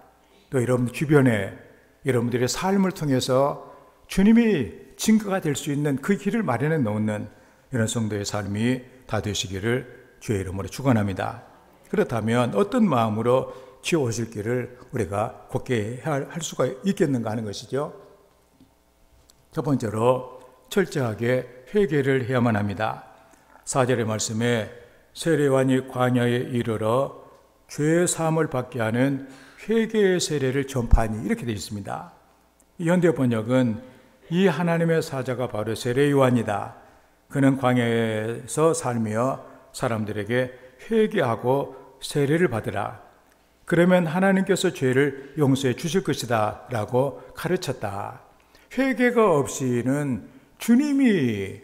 또 여러분 주변에 여러분들의 삶을 통해서 주님이 증거가 될 수 있는 그 길을 마련해 놓는 이런 성도의 삶이 다 되시기를 주의 이름으로 축원합니다. 그렇다면 어떤 마음으로 주의 오실 길을 우리가 곧게 할 수가 있겠는가 하는 것이죠. 첫 번째로 철저하게 회개를 해야만 합니다. 4절의 말씀에 세례요한이 광야에 이르러 죄의 사함을 받게 하는 회개의 세례를 전파하니 이렇게 되어 있습니다. 이 현대 번역은 이 하나님의 사자가 바로 세례요한이다. 그는 광야에서 살며 사람들에게 회개하고 세례를 받으라. 그러면 하나님께서 죄를 용서해 주실 것이다 라고 가르쳤다. 회개가 없이는 주님이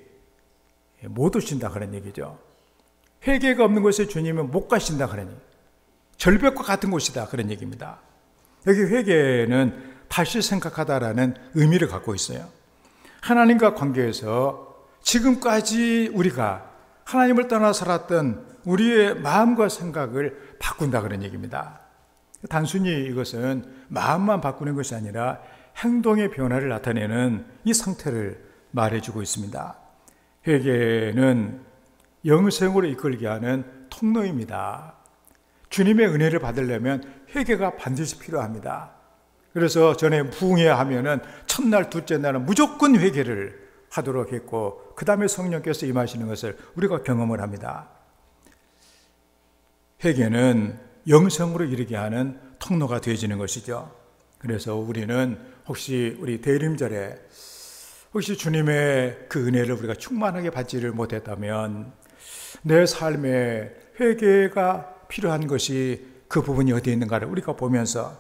못 오신다 그런 얘기죠. 회개가 없는 곳에 주님은 못 가신다 그러니 절벽과 같은 곳이다 그런 얘기입니다. 여기 회개는 다시 생각하다라는 의미를 갖고 있어요. 하나님과 관계에서 지금까지 우리가 하나님을 떠나 살았던 우리의 마음과 생각을 바꾼다 그런 얘기입니다. 단순히 이것은 마음만 바꾸는 것이 아니라 행동의 변화를 나타내는 이 상태를 말해주고 있습니다. 회개는 영생으로 이끌게 하는 통로입니다. 주님의 은혜를 받으려면 회개가 반드시 필요합니다. 그래서 전에 부흥해야 하면은 첫날, 둘째 날은 무조건 회개를 하도록 했고, 그 다음에 성령께서 임하시는 것을 우리가 경험을 합니다. 회개는 영생으로 이르게 하는 통로가 되어지는 것이죠. 그래서 우리는 혹시 우리 대림절에 혹시 주님의 그 은혜를 우리가 충만하게 받지를 못했다면 내 삶에 회개가 필요한 것이 그 부분이 어디에 있는가를 우리가 보면서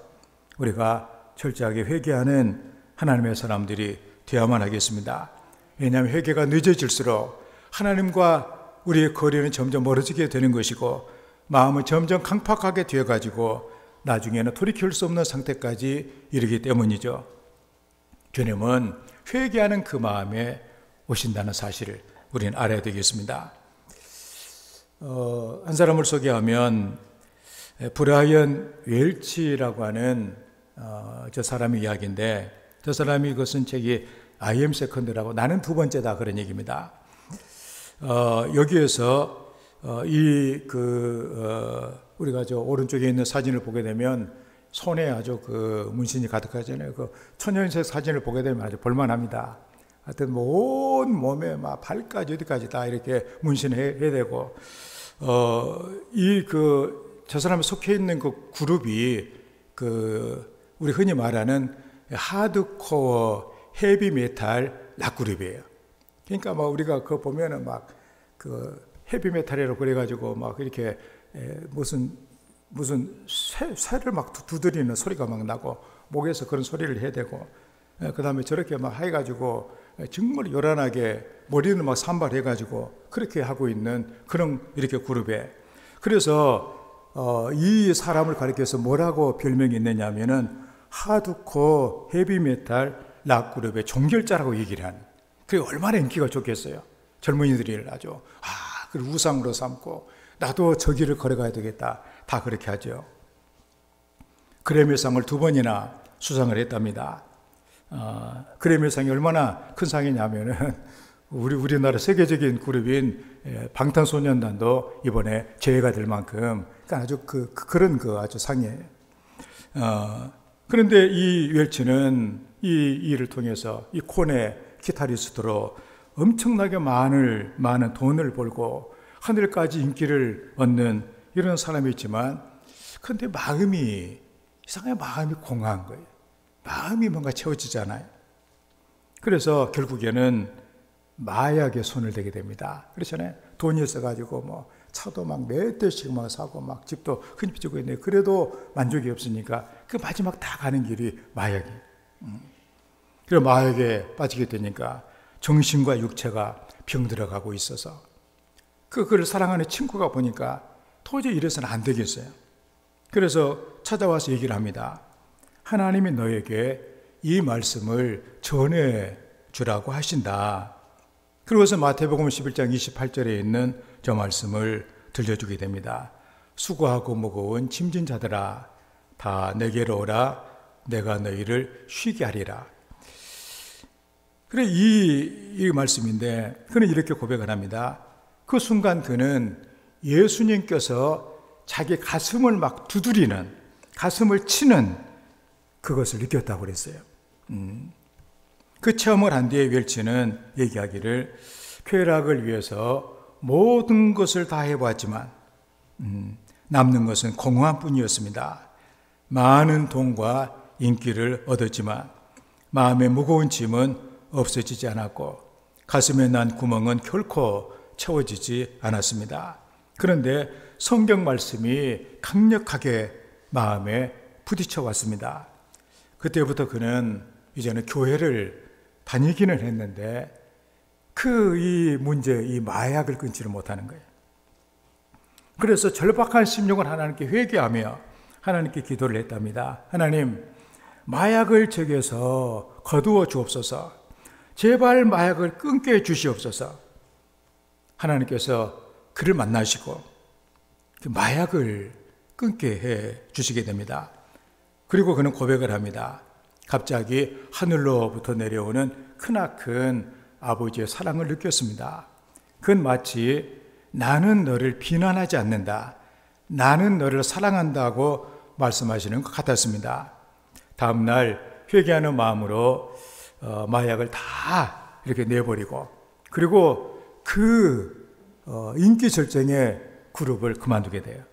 우리가 철저하게 회개하는 하나님의 사람들이 되어야만 하겠습니다. 왜냐하면 회개가 늦어질수록 하나님과 우리의 거리는 점점 멀어지게 되는 것이고 마음은 점점 강팍하게 되어가지고 나중에는 돌이킬 수 없는 상태까지 이르기 때문이죠. 주님은 회개하는 그 마음에 오신다는 사실을 우리는 알아야 되겠습니다. 한 사람을 소개하면 브라이언 웰치라고 하는 저 사람의 이야기인데, 저 사람이 그것은 책이 I am second라고 나는 두 번째다 그런 얘기입니다. 여기에서 우리가 저 오른쪽에 있는 사진을 보게 되면 손에 아주 그 문신이 가득하잖아요. 그 천연색 사진을 보게 되면 아주 볼만합니다. 하여튼 온 몸에 막 발까지 어디까지 다 이렇게 문신해야 되고, 저 사람이 속해 있는 그 그룹이 우리 흔히 말하는 하드코어 헤비 메탈 락 그룹이에요. 그러니까 막 우리가 그거 보면은 막 헤비 메탈이라고 그래가지고 막 이렇게 무슨 쇠를 막 두드리는 소리가 막 나고 목에서 그런 소리를 해야 되고, 그 다음에 저렇게 막 해가지고 정말 요란하게 머리는 막 산발해가지고 그렇게 하고 있는 그런 이렇게 그룹에, 그래서 이 사람을 가리켜서 뭐라고 별명이 있느냐면은 하드코어 헤비메탈 락 그룹의 종결자라고 얘기를 하는. 그게 얼마나 인기가 좋겠어요. 젊은이들이 아주 그 우상으로 삼고 나도 저 길을 걸어가야 되겠다, 다 그렇게 하죠. 그래미상을 2번이나 수상을 했답니다. 그래미상이 얼마나 큰 상이냐면은 우리나라 세계적인 그룹인 방탄소년단도 이번에 제외가 될 만큼 아주 그런 아주 상이에요. 그런데 이 웰치는 이 일을 통해서 이 콘의 기타리스트로 엄청나게 많은 돈을 벌고 하늘까지 인기를 얻는 이런 사람이 있지만, 그런데 이상하게 마음이 공허한 거예요. 마음이 뭔가 채워지잖아요. 그래서 결국에는 마약에 손을 대게 됩니다. 그렇잖아요. 돈이 있어가지고 뭐 차도 막 몇 대씩 막 사고 막 집도 큰 집 지고 있는데 그래도 만족이 없으니까 그 마지막 다 가는 길이 마약이에요. 그래서 마약에 빠지게 되니까 정신과 육체가 병들어가고 있어서 그를 사랑하는 친구가 보니까 도저히 이래서는 안 되겠어요. 그래서 찾아와서 얘기를 합니다. 하나님이 너에게 이 말씀을 전해 주라고 하신다. 그러고서 마태복음 11장 28절에 있는 저 말씀을 들려주게 됩니다. 수고하고 무거운 짐진 자들아 다 내게로 오라. 내가 너희를 쉬게 하리라. 그래 이 말씀인데, 그는 이렇게 고백을 합니다. 그 순간 그는 예수님께서 자기 가슴을 막 두드리는, 가슴을 치는 그것을 느꼈다고 그랬어요. 그 체험을 한 뒤에 웰치는 얘기하기를, 쾌락을 위해서 모든 것을 다 해보았지만 남는 것은 공허한 뿐이었습니다. 많은 돈과 인기를 얻었지만 마음의 무거운 짐은 없어지지 않았고 가슴에 난 구멍은 결코 채워지지 않았습니다. 그런데 성경 말씀이 강력하게 마음에 부딪혀 왔습니다. 그때부터 그는 이제는 교회를 다니기는 했는데 이 문제, 이 마약을 끊지를 못하는 거예요. 그래서 절박한 심령을 하나님께 회개하며 하나님께 기도를 했답니다. 하나님, 마약을 제게서 거두어 주옵소서. 제발 마약을 끊게 해 주시옵소서. 하나님께서 그를 만나시고 그 마약을 끊게 해 주시게 됩니다. 그리고 그는 고백을 합니다. 갑자기 하늘로부터 내려오는 크나큰 아버지의 사랑을 느꼈습니다. 그건 마치 나는 너를 비난하지 않는다, 나는 너를 사랑한다고 말씀하시는 것 같았습니다. 다음날 회개하는 마음으로 마약을 다 이렇게 내버리고, 그리고 인기 절정의 그룹을 그만두게 돼요.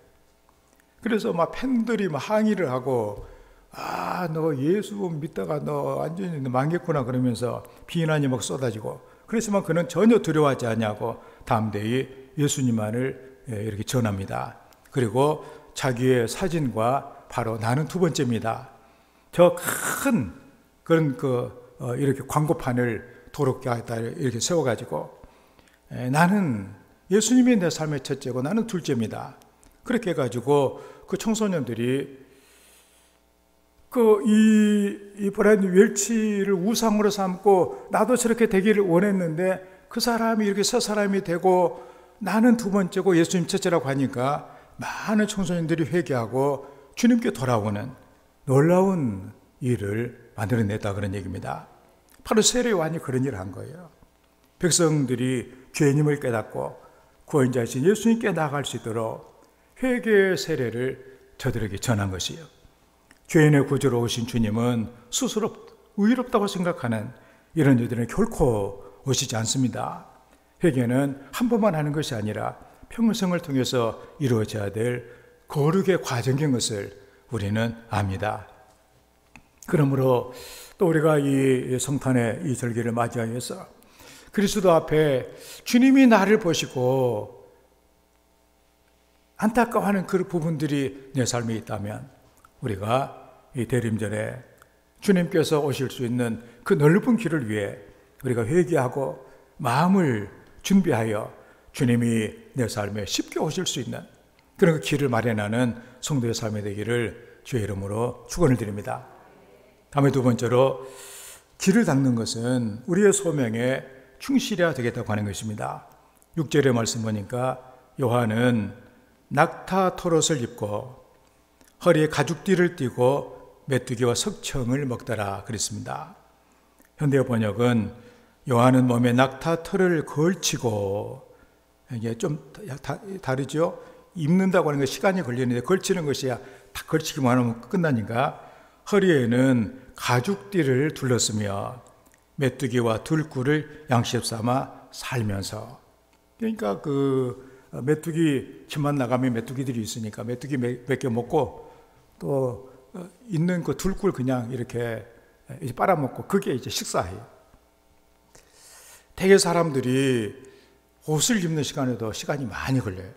그래서 막 팬들이 막 항의를 하고, 너 예수 믿다가 너 완전히 망했구나 그러면서 비난이 막 쏟아지고, 그렇지만 그는 전혀 두려워하지 않냐고 담대히 예수님만을 이렇게 전합니다. 그리고 자기의 사진과 바로 나는 두 번째입니다. 저 큰 그런 이렇게 광고판을 도로가에다 이렇게 세워가지고 나는 예수님이 내 삶의 첫째고 나는 둘째입니다. 그렇게 해가지고 그 청소년들이 이 브라이언 웰치를 우상으로 삼고 나도 저렇게 되기를 원했는데 그 사람이 이렇게 세 사람이 되고 나는 두 번째고 예수님 첫째라고 하니까 많은 청소년들이 회개하고 주님께 돌아오는 놀라운 일을 만들어냈다 그런 얘기입니다. 바로 세례 요한이 그런 일을 한 거예요. 백성들이 죄인임을 깨닫고 구원자이신 예수님께 나아갈 수 있도록 회개의 세례를 저들에게 전한 것이에요. 죄인의 구주로 오신 주님은 스스로 의롭다고 생각하는 이런 이들은 결코 오시지 않습니다. 회개는 한 번만 하는 것이 아니라 평생을 통해서 이루어져야 될 거룩의 과정인 것을 우리는 압니다. 그러므로 또 우리가 이 성탄의 이 절기를 맞이하여서 그리스도 앞에 주님이 나를 보시고 안타까워하는 그 부분들이 내 삶에 있다면 우리가 이 대림절에 주님께서 오실 수 있는 그 넓은 길을 위해 우리가 회개하고 마음을 준비하여 주님이 내 삶에 쉽게 오실 수 있는 그런 길을 마련하는 성도의 삶이 되기를 주의 이름으로 축원을 드립니다. 다음에 두 번째로 길을 닦는 것은 우리의 소명에 충실해야 되겠다고 하는 것입니다. 6절의 말씀 보니까 요한은 낙타 털옷을 입고 허리에 가죽띠를 띠고 메뚜기와 석청을 먹더라 그랬습니다. 현대 번역은 요한은 몸에 낙타 털을 걸치고, 이게 좀 다르죠. 입는다고 하는 것 시간이 걸리는데 걸치는 것이 다 걸치기만 하면 끝나니까 허리에는 가죽띠를 둘렀으며 메뚜기와 들꿀을 양식 삼아 살면서, 그러니까 메뚜기 집만 나가면 메뚜기들이 있으니까 메뚜기 몇 개 먹고 또 있는 그 들꿀 그냥 이렇게 빨아먹고 그게 이제 식사예요. 대개 사람들이 옷을 입는 시간에도 시간이 많이 걸려요.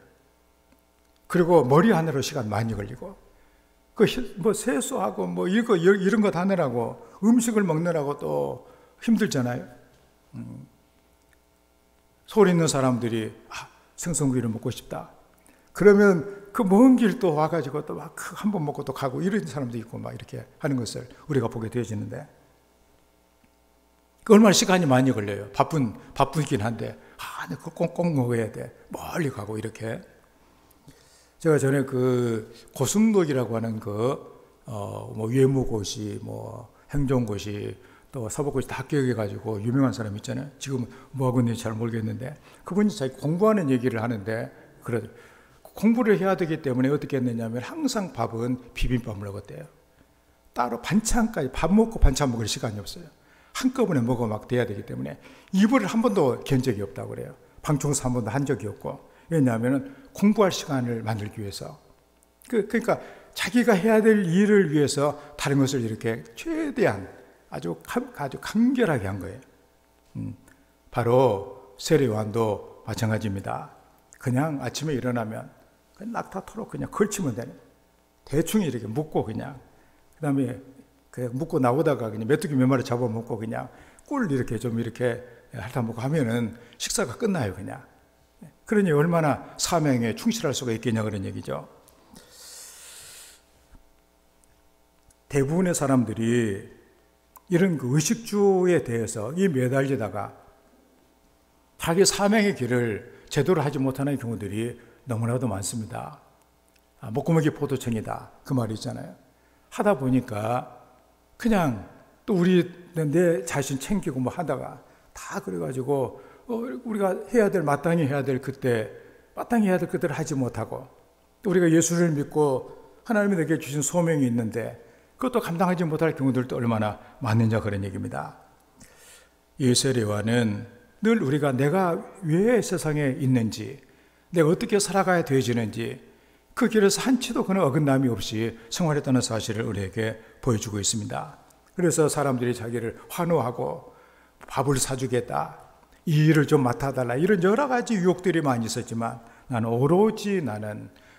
그리고 머리 하느라 시간 많이 걸리고, 세수하고 이런 거 하느라고 음식을 먹느라고 또 힘들잖아요. 서울에 있는 사람들이 생선구이를 먹고 싶다. 그러면 그 먼 길 또 와가지고 또 막 한 번 먹고 또 가고 이런 사람도 있고 막 이렇게 하는 것을 우리가 보게 되어지는데, 얼마나 시간이 많이 걸려요. 바쁘긴 한데, 꼭 먹어야 돼. 멀리 가고 이렇게. 제가 전에 고승록이라고 하는 외무고시, 행정고시, 또 사법고시 다 합격해가지고 유명한 사람 있잖아요. 지금 뭐하고 있는지 잘 모르겠는데, 그분이 자기 공부하는 얘기를 하는데, 공부를 해야 되기 때문에 어떻게 했느냐면 항상 밥은 비빔밥을 먹었대요. 따로 반찬까지, 밥 먹고 반찬 먹을 시간이 없어요. 한꺼번에 먹어 막 돼야 되기 때문에 이불을 한 번도 갠 적이 없다고 그래요. 방청소 한 번도 한 적이 없고. 왜냐하면 공부할 시간을 만들기 위해서. 그러니까 자기가 해야 될 일을 위해서 다른 것을 이렇게 최대한 아주 간결하게 한 거예요. 바로 세례 요한도 마찬가지입니다. 그냥 아침에 일어나면 낙타 털어 그냥 걸치면 되는, 대충 이렇게 묶고 그냥, 그 다음에 묶고 나오다가 그냥 메뚜기 몇 마리 잡아먹고 그냥 꿀 이렇게 좀 이렇게 핥아먹고 하면은 식사가 끝나요, 그냥. 그러니 얼마나 사명에 충실할 수가 있겠냐 그런 얘기죠. 대부분의 사람들이 이런 의식주에 대해서 매달리다가 자기 사명의 길을 제대로 하지 못하는 경우들이 너무나도 많습니다. 목구멍이 포도청이다 그 말이 있잖아요. 하다 보니까 그냥 또 내 자신 챙기고 하다가 다 그래가지고 우리가 마땅히 해야 될 그때를 하지 못하고, 또 우리가 예수를 믿고 하나님이 내게 주신 소명이 있는데 그것도 감당하지 못할 경우들도 얼마나 많느냐 그런 얘기입니다. 이 세례 요한은 늘 우리가 내가 왜 세상에 있는지, 내가 어떻게 살아가야 되어지는지 그 길에서 한치도 그런 어긋남이 없이 생활했다는 사실을 우리에게 보여주고 있습니다. 그래서 사람들이 자기를 환호하고 밥을 사주겠다, 이 일을 좀 맡아달라, 이런 여러 가지 유혹들이 많이 있었지만 나는 오로지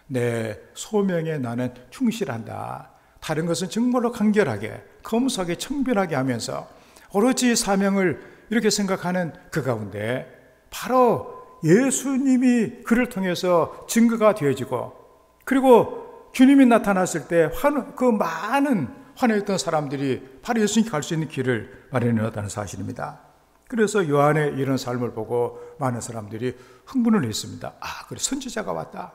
내 소명에 나는 충실한다. 다른 것은 정말로 간결하게, 검소하게, 청결하게 하면서 오로지 사명을 이렇게 생각하는 그 가운데 바로 예수님이 그를 통해서 증거가 되어지고, 그리고 주님이 나타났을 때 그 많은 환호했던 사람들이 바로 예수님께 갈 수 있는 길을 마련해놨다는 사실입니다. 그래서 요한의 이런 삶을 보고 많은 사람들이 흥분을 했습니다. 그래, 선지자가 왔다.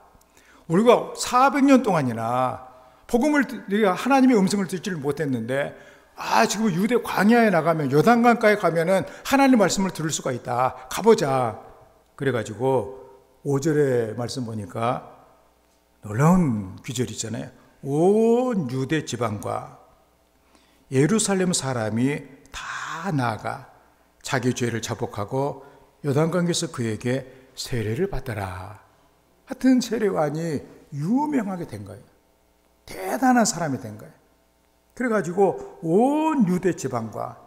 우리가 400년 동안이나 복음을, 우리가 하나님의 음성을 듣지를 못했는데, 지금 유대 광야에 나가면, 요단강가에 가면은 하나님 말씀을 들을 수가 있다. 가보자. 그래가지고 5절의 말씀 보니까 놀라운 귀절이 있잖아요. 온 유대 지방과 예루살렘 사람이 다 나아가 자기 죄를 자복하고 요단강에서 그에게 세례를 받더라. 하여튼 세례요한이 유명하게 된 거예요. 대단한 사람이 된 거예요. 그래가지고 온 유대 지방과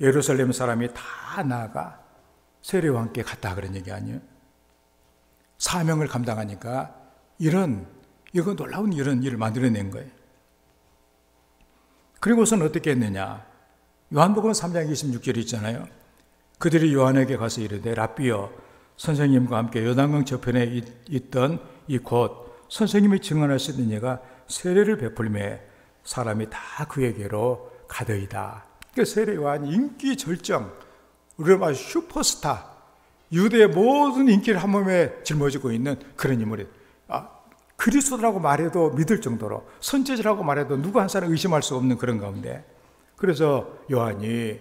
예루살렘 사람이 다 나아가 세례와 함께 갔다, 그런 얘기 아니에요? 사명을 감당하니까 이거 놀라운 이런 일을 만들어낸 거예요. 그리고서는 어떻게 했느냐? 요한복음 3장 26절 있잖아요. 그들이 요한에게 가서 이르되 랍비여, 선생님과 함께 요단강 저편에 있던 이 곳 선생님이 증언하시던 이가 세례를 베풀매 사람이 다 그에게로 가더이다. 그 세례 요한이 인기 절정, 우리가 말 슈퍼스타, 유대의 모든 인기를 한 몸에 짊어지고 있는 그런 인물이, 그리스도라고 말해도 믿을 정도로, 선지자라고 말해도 누구 한 사람 의심할 수 없는 그런 가운데, 그래서 요한이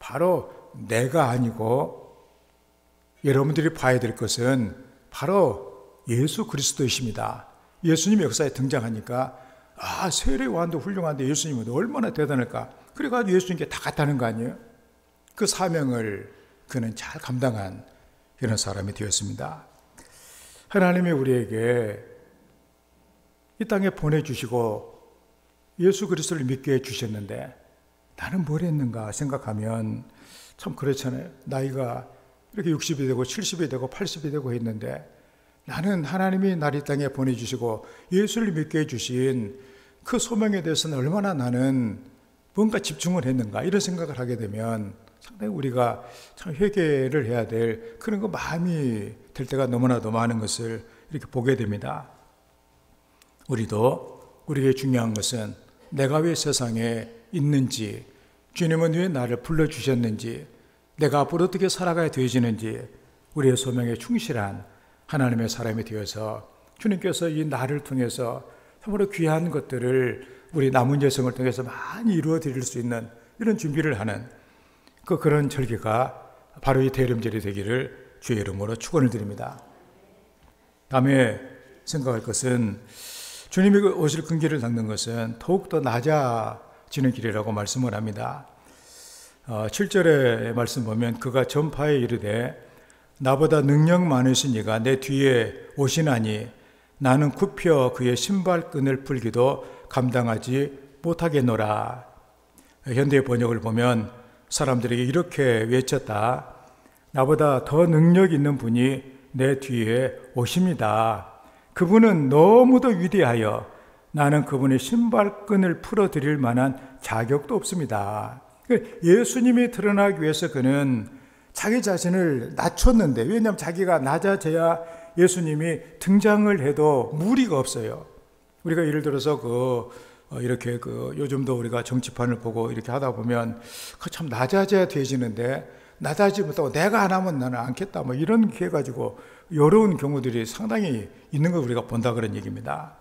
바로 내가 아니고 여러분들이 봐야 될 것은 바로 예수 그리스도이십니다. 예수님의 역사에 등장하니까 세례 요한도 훌륭한데 예수님은 얼마나 대단할까. 그래가지고 예수님께 다 갔다는 거 아니에요? 그 사명을 그는 잘 감당한 이런 사람이 되었습니다. 하나님이 우리에게 이 땅에 보내주시고 예수 그리스도를 믿게 해주셨는데 나는 뭘 했는가 생각하면 참 그렇잖아요. 나이가 이렇게 60이 되고 70이 되고 80이 되고 했는데 나는 하나님이 나를 이 땅에 보내주시고 예수를 믿게 해주신 그 소명에 대해서는 얼마나 나는 뭔가 집중을 했는가, 이런 생각을 하게 되면 상당히 우리가 참 회개를 해야 될 그런 거 마음이 들 때가 너무나도 많은 것을 이렇게 보게 됩니다. 우리에게 중요한 것은 내가 왜 세상에 있는지, 주님은 왜 나를 불러주셨는지, 내가 앞으로 어떻게 살아가야 되어지는지, 우리의 소명에 충실한 하나님의 사람이 되어서 주님께서 이 나를 통해서 참으로 귀한 것들을 우리 남은 여성을 통해서 많이 이루어 드릴 수 있는 이런 준비를 하는 그런 절기가 바로 이 대림절이 되기를 주의 이름으로 축원을 드립니다. 다음에 생각할 것은 주님이 오실 근기를 닦는 것은 더욱더 낮아지는 길이라고 말씀을 합니다. 7절의 말씀 보면 그가 전파에 이르되 나보다 능력 많으신 이가 내 뒤에 오시나니 나는 굽혀 그의 신발끈을 풀기도 감당하지 못하겠노라. 현대 번역을 보면 사람들에게 이렇게 외쳤다. 나보다 더 능력 있는 분이 내 뒤에 오십니다. 그분은 너무도 위대하여 나는 그분의 신발끈을 풀어드릴 만한 자격도 없습니다. 예수님이 드러나기 위해서 그는 자기 자신을 낮췄는데, 왜냐하면 자기가 낮아져야 예수님이 등장을 해도 무리가 없어요. 우리가 예를 들어서 이렇게 요즘도 우리가 정치판을 보고 이렇게 하다 보면 참 낮아져야 되지는데 낮아지지 못하고 내가 안 하면 나는 않겠다, 이런 게 해가지고 어려운 경우들이 상당히 있는 걸 우리가 본다, 그런 얘기입니다.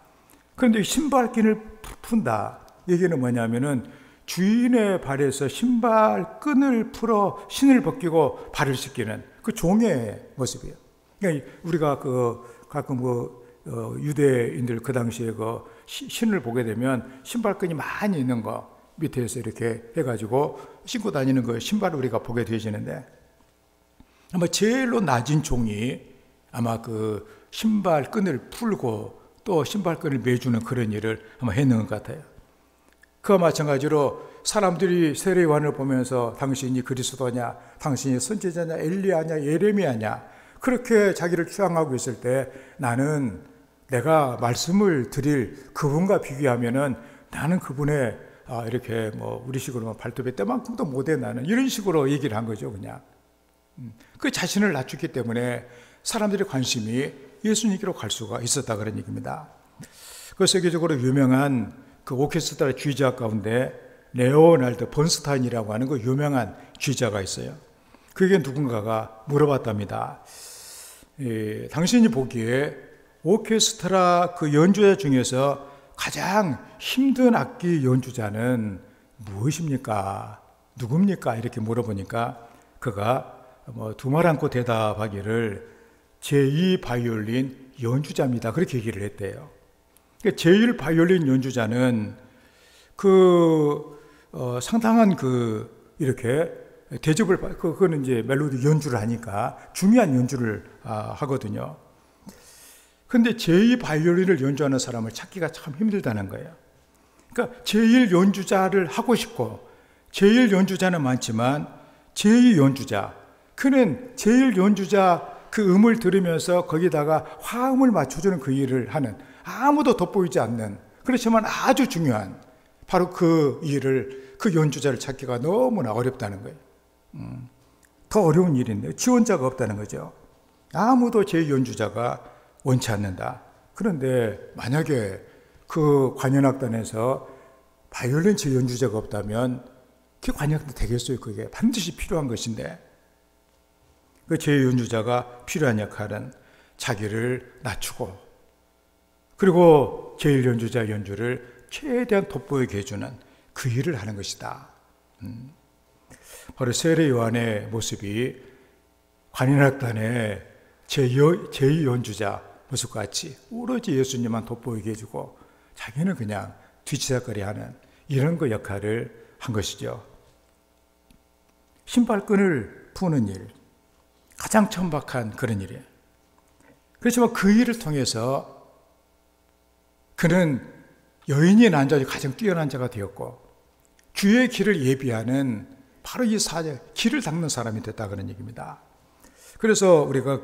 그런데 신발끈을 푼다 얘기는 뭐냐면은 주인의 발에서 신발끈을 풀어 신을 벗기고 발을 씻기는 그 종의 모습이에요. 그러니까 우리가 가끔 유대인들 그 당시에 신을 보게 되면 신발끈이 많이 있는 거 밑에서 이렇게 해가지고 신고 다니는 그 신발을 우리가 보게 되시는데, 아마 제일로 낮은 종이 아마 그 신발끈을 풀고 또 신발끈을 매주는 그런 일을 아마 했는 것 같아요. 그와 마찬가지로 사람들이 세례 요한을 보면서 당신이 그리스도냐, 당신이 선지자냐, 엘리야냐, 예레미야냐, 그렇게 자기를 추앙하고 있을 때 나는 내가 말씀을 드릴 그분과 비교하면은 나는 그분의 이렇게 뭐 우리식으로 발톱에 때만큼도 못해 나는 이런 식으로 얘기를 한 거죠. 그냥 그 자신을 낮췄기 때문에 사람들의 관심이 예수님께로 갈 수가 있었다 그런 얘기입니다. 그 세계적으로 유명한 그 오케스트라 지휘자 가운데 레오날드 번스타인이라고 하는 그 유명한 지휘자가 있어요. 그게 누군가가 물어봤답니다. 당신이 보기에 오케스트라 그 연주자 중에서 가장 힘든 악기 연주자는 무엇입니까? 누굽니까? 이렇게 물어보니까 그가 두 말 않고 대답하기를 제2 바이올린 연주자입니다. 그렇게 얘기를 했대요. 제1 바이올린 연주자는 상당한 이렇게 대접을 그거는 이제 멜로디 연주를 하니까 중요한 연주를 하거든요. 근데 제2 바이올린을 연주하는 사람을 찾기가 참 힘들다는 거예요. 그러니까 제1 연주자를 하고 싶고 제1 연주자는 많지만 제2 연주자, 그는 제1 연주자 그 음을 들으면서 거기다가 화음을 맞춰주는 그 일을 하는, 아무도 돋보이지 않는, 그렇지만 아주 중요한 바로 그 일을, 그 연주자를 찾기가 너무나 어렵다는 거예요. 더 어려운 일인데 지원자가 없다는 거죠. 아무도 제2 연주자가 원치 않는다. 그런데 만약에 그 관현악단에서 바이올린 제 연주자가 없다면 그 관현악단 되겠어요? 그게 반드시 필요한 것인데, 그 제 연주자가 필요한 역할은 자기를 낮추고 그리고 제1 연주자 연주를 최대한 돋보이게 해주는 그 일을 하는 것이다. 바로 세례 요한의 모습이 관현악단의 제2 연주자 모습과 같이 오로지 예수님만 돋보이게 해주고 자기는 그냥 뒤치다거리하는 이런 그 역할을 한 것이죠. 신발끈을 푸는 일, 가장 천박한 그런 일이에요. 그렇지만 그 일을 통해서 그는 여인이 난 자 중 가장 뛰어난 자가 되었고 주의 길을 예비하는 바로 이 사제, 길을 닦는 사람이 됐다 그런 얘기입니다. 그래서 우리가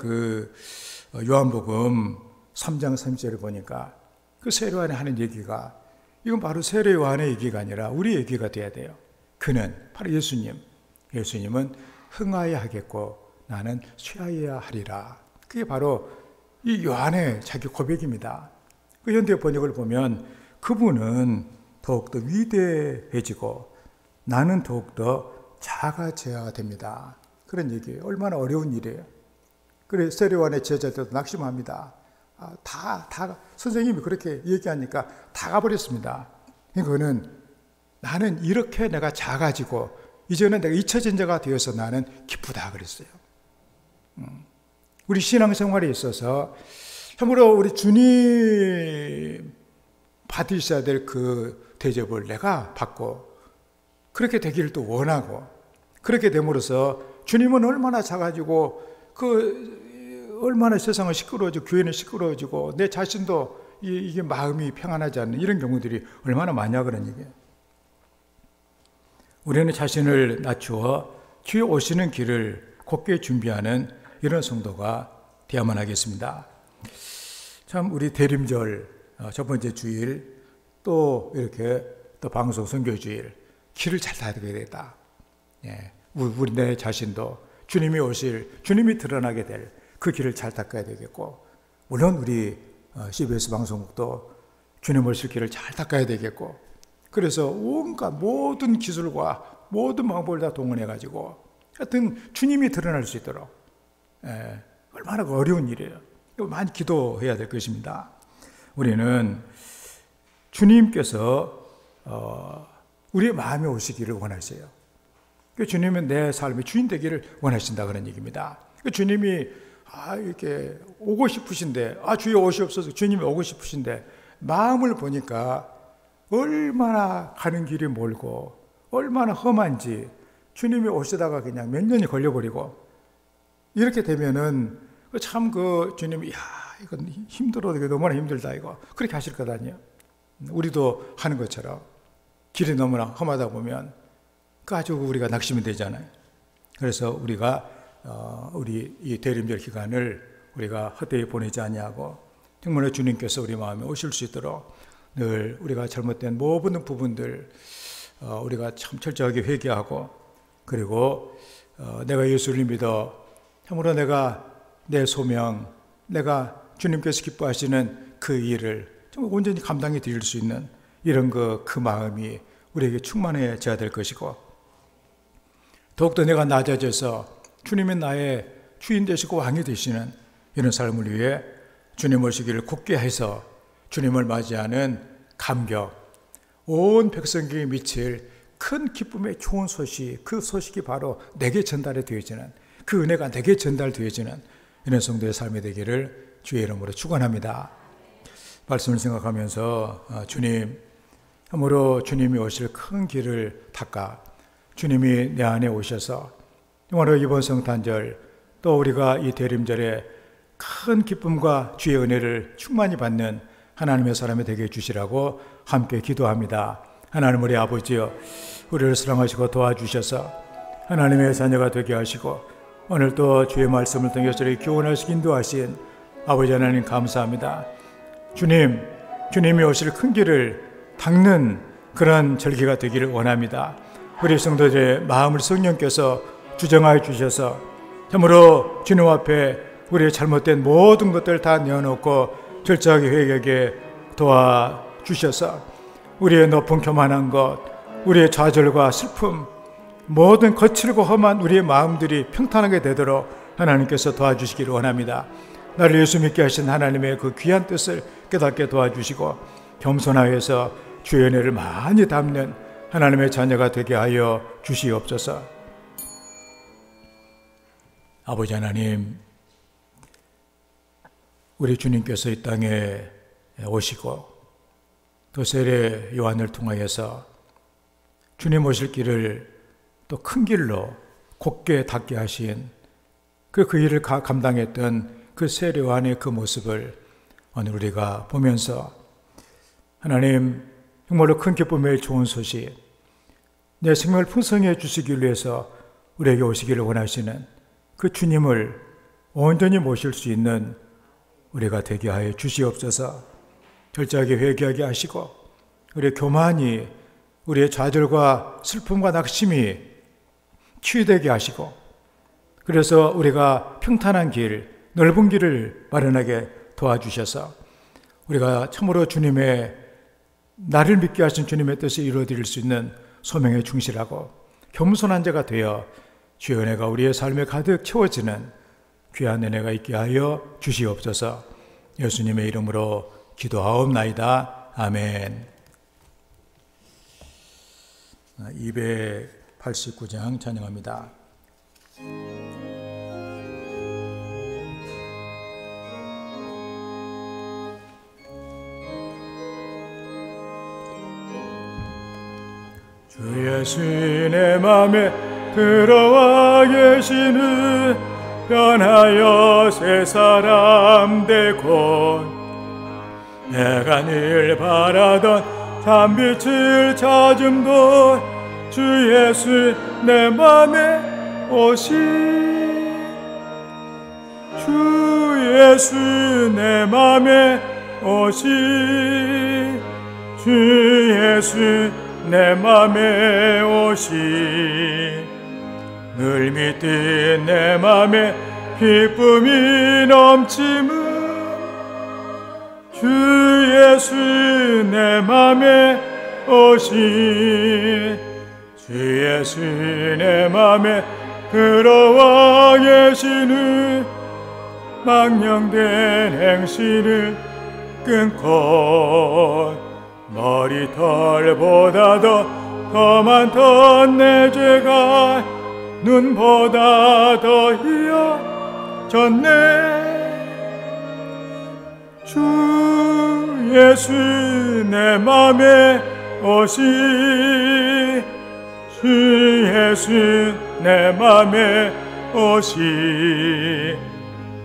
요한복음 3장 3절을 보니까 그 세례 요한이 하는 얘기가, 이건 바로 세례 요한의 얘기가 아니라 우리 얘기가 돼야 돼요. 그는 바로 예수님은 흥하여야 하겠고 나는 쇠하여야 하리라. 그게 바로 이 요한의 자기 고백입니다. 그 현대 번역을 보면 그분은 더욱더 위대해지고 나는 더욱더 작아져야 됩니다. 그런 얘기예요. 얼마나 어려운 일이에요. 그래 세례 요한의 제자들도 낙심합니다. 선생님이 그렇게 얘기하니까 다 가버렸습니다. 그거는 나는 이렇게 내가 작아지고 이제는 내가 잊혀진 자가 되어서 나는 기쁘다 그랬어요. 우리 신앙생활에 있어서 참으로 우리 주님 받으셔야 될 그 대접을 내가 받고 그렇게 되기를 또 원하고, 그렇게 됨으로써 주님은 얼마나 작아지고 얼마나 세상은 시끄러워지고 교회는 시끄러워지고 내 자신도 이게 마음이 평안하지 않는 이런 경우들이 얼마나 많냐 그런 얘기예요. 우리는 자신을 낮추어 주의 오시는 길을 곧게 준비하는 이런 성도가 되어야만 하겠습니다. 참 우리 대림절 첫 번째 주일 또 이렇게 또 방송 선교 주일 길을 잘 닦아야 되겠다. 우리 내 자신도 주님이 주님이 드러나게 될 그 길을 잘 닦아야 되겠고, 물론 우리 CBS 방송국도 주님 오실 길을 잘 닦아야 되겠고, 그래서 온갖 모든 기술과 모든 방법을 다 동원해가지고 하여튼 주님이 드러날 수 있도록, 얼마나 어려운 일이에요. 많이 기도해야 될 것입니다. 우리는 주님께서 우리의 마음에 오시기를 원하세요. 주님은 내 삶의 주인 되기를 원하신다 그런 얘기입니다. 주님이 이렇게 오고 싶으신데, 주여 오시옵소서, 주님이 오고 싶으신데 마음을 보니까 얼마나 가는 길이 멀고 얼마나 험한지, 주님이 오시다가 그냥 몇 년이 걸려버리고 이렇게 되면은 참 주님이 이건 힘들어, 이거 너무나 힘들다, 이거 그렇게 하실 것 아니에요. 우리도 하는 것처럼 길이 너무나 험하다 보면 아주 우리가 낙심이 되잖아요. 그래서 우리가 우리 이 대림절 기간을 우리가 헛되이 보내지 아니하고 정말 주님께서 우리 마음에 오실 수 있도록 늘 우리가 잘못된 모든 부분들 우리가 참 철저하게 회개하고, 그리고 내가 예수를 믿어 참으로 내가 내 소명, 내가 주님께서 기뻐하시는 그 일을 정말 온전히 감당해 드릴 수 있는 이런 그 마음이 우리에게 충만해져야 될 것이고, 더욱더 내가 낮아져서 주님이 나의 주인 되시고 왕이 되시는 이런 삶을 위해 주님 오시기를 굳게 해서 주님을 맞이하는 감격, 온 백성에게 미칠 큰 기쁨의 좋은 소식, 그 소식이 바로 내게 전달이 되어지는, 그 은혜가 내게 전달되어지는 이런 성도의 삶이 되기를 주의 이름으로 축원합니다. 말씀을 생각하면서 주님, 참으로 주님이 오실 큰 길을 닦아 주님이 내 안에 오셔서 정말로 이번 성탄절 또 우리가 이 대림절에 큰 기쁨과 주의 은혜를 충만히 받는 하나님의 사람이 되게 해주시라고 함께 기도합니다. 하나님 우리 아버지여, 우리를 사랑하시고 도와주셔서 하나님의 자녀가 되게 하시고 오늘 또 주의 말씀을 통해서 저희 교훈하시고 인도하신 아버지 하나님 감사합니다. 주님이 오실 큰 길을 닦는 그런 절기가 되기를 원합니다. 우리 성도들의 마음을 성령께서 주정하여 주셔서 참으로 주님 앞에 우리의 잘못된 모든 것들을 다 내어놓고 철저하게 회개하게 도와주셔서 우리의 높은 교만한 것, 우리의 좌절과 슬픔, 모든 거칠고 험한 우리의 마음들이 평탄하게 되도록 하나님께서 도와주시기를 원합니다. 나를 예수 믿게 하신 하나님의 그 귀한 뜻을 깨닫게 도와주시고 겸손하여서 주의 은혜를 많이 담는 하나님의 자녀가 되게 하여 주시옵소서. 아버지 하나님, 우리 주님께서 이 땅에 오시고 또 세례 요한을 통하여서 주님 오실 길을 또 큰 길로 곧게 닦게 하신 그 일을 감당했던 그 세례 요한의 그 모습을 오늘 우리가 보면서 하나님, 정말로 큰 기쁨의 좋은 소식, 내 생명을 풍성해 주시기 위해서 우리에게 오시기를 원하시는 그 주님을 온전히 모실 수 있는 우리가 되게 하여 주시옵소서. 철저하게 회개하게 하시고 우리의 교만이, 우리의 좌절과 슬픔과 낙심이 치유되게 하시고, 그래서 우리가 평탄한 길, 넓은 길을 마련하게 도와주셔서 우리가 참으로 주님의, 나를 믿게 하신 주님의 뜻을 이루어드릴 수 있는 소명에 충실하고 겸손한 자가 되어 주의 은혜가 우리의 삶에 가득 채워지는 귀한 은혜가 있게 하여 주시옵소서. 예수님의 이름으로 기도하옵나이다. 아멘. 289장 찬양합니다. 주 예수 내 맘에 들어와 계시는 변하여 새 사람 되고 내가 늘 바라던 참빛을 찾음도 주 예수 내 맘에 오시, 주 예수 내 맘에 오시, 주 예수 내 맘에 오시, 늘 믿는 내 맘에 기쁨이 넘치는 주 예수 내 맘에 오시, 주 예수 내 맘에 들어와 계시는 망령된 행실을 끊고 머리털보다 더 많던 내 죄가 눈보다 더 희어졌네. 주 예수 내 맘에 오시, 주 예수 내 맘에 오시,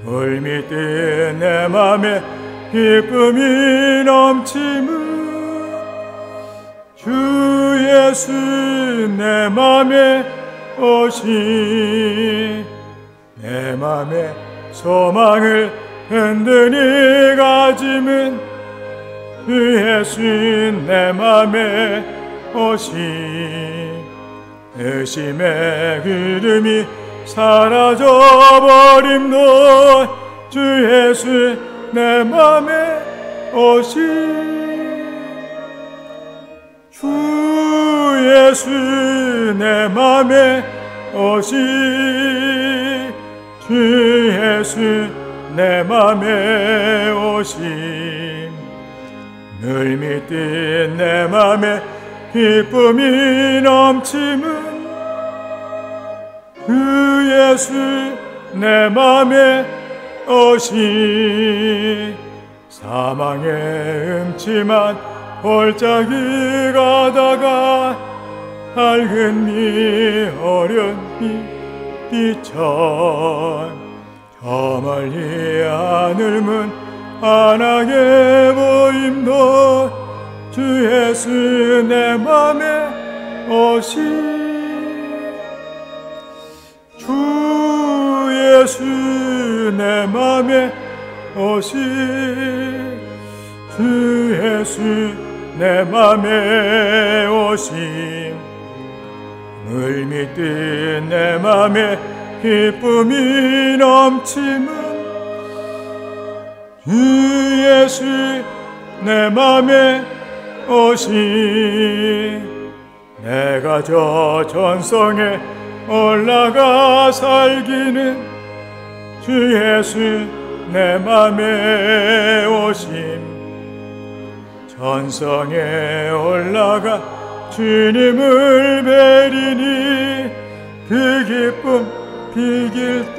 울밑뜬 내 맘에 기쁨이 넘치는 주 예수 내 맘에 오시, 내 맘에 소망을 든든히 가짐은 주 예수 내 맘에 오신 의심의 기름이 사라져버림도 주 예수 내 맘에 오신 주 예수 내 맘에 오신 주 예수 내 맘에 오신 늘 믿듯 내 맘에 기쁨이 넘치는 그 예수 내 맘에 오신 사망의 음침한 골짜기 가다가 밝은 미 어려운 빛비천 저 멀리 하늘 문 환하게 보임도 주 예수 내 맘에 오신 주 예수 내 맘에 오신 주 예수 내 맘에 오신 늘 믿듯 내 맘에 기쁨이 넘치는 주 예수 내 맘에 오신 내가 저 전성에 올라가 살기는 주 예수 내 맘에 오심 전성에 올라가 주님을 뵈리니 그 기쁨 비길 때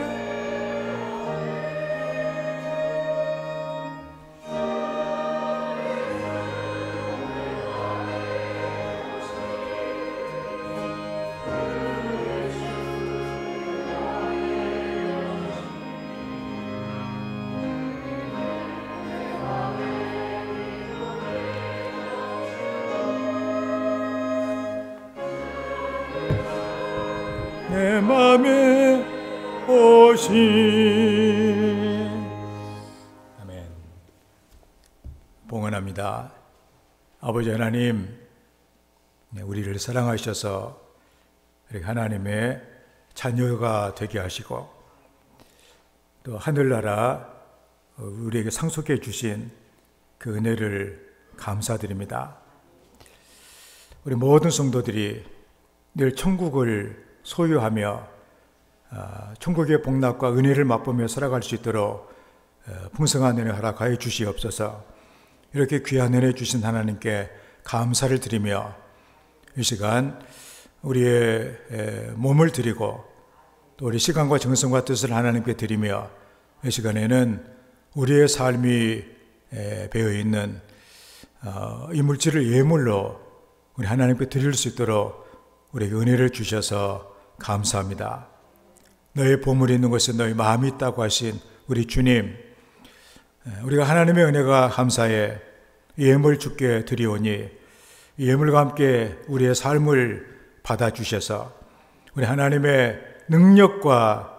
내 맘에 오신 아멘. 봉헌합니다. 아버지 하나님, 우리를 사랑하셔서 이렇게 하나님의 자녀가 되게 하시고 또 하늘나라 우리에게 상속해 주신 그 은혜를 감사드립니다. 우리 모든 성도들이 늘 천국을 소유하며 천국의 복락과 은혜를 맛보며 살아갈 수 있도록 풍성한 은혜 허락하여 주시옵소서. 이렇게 귀한 은혜 주신 하나님께 감사를 드리며 이 시간 우리의 몸을 드리고 또 우리 시간과 정성과 뜻을 하나님께 드리며 이 시간에는 우리의 삶이 배어있는 이 물질을 예물로 우리 하나님께 드릴 수 있도록 우리에게 은혜를 주셔서 감사합니다. 너의 보물이 있는 곳에 너의 마음이 있다고 하신 우리 주님, 우리가 하나님의 은혜가 감사해 예물 주께 드리오니 이 예물과 함께 우리의 삶을 받아주셔서 우리 하나님의 능력과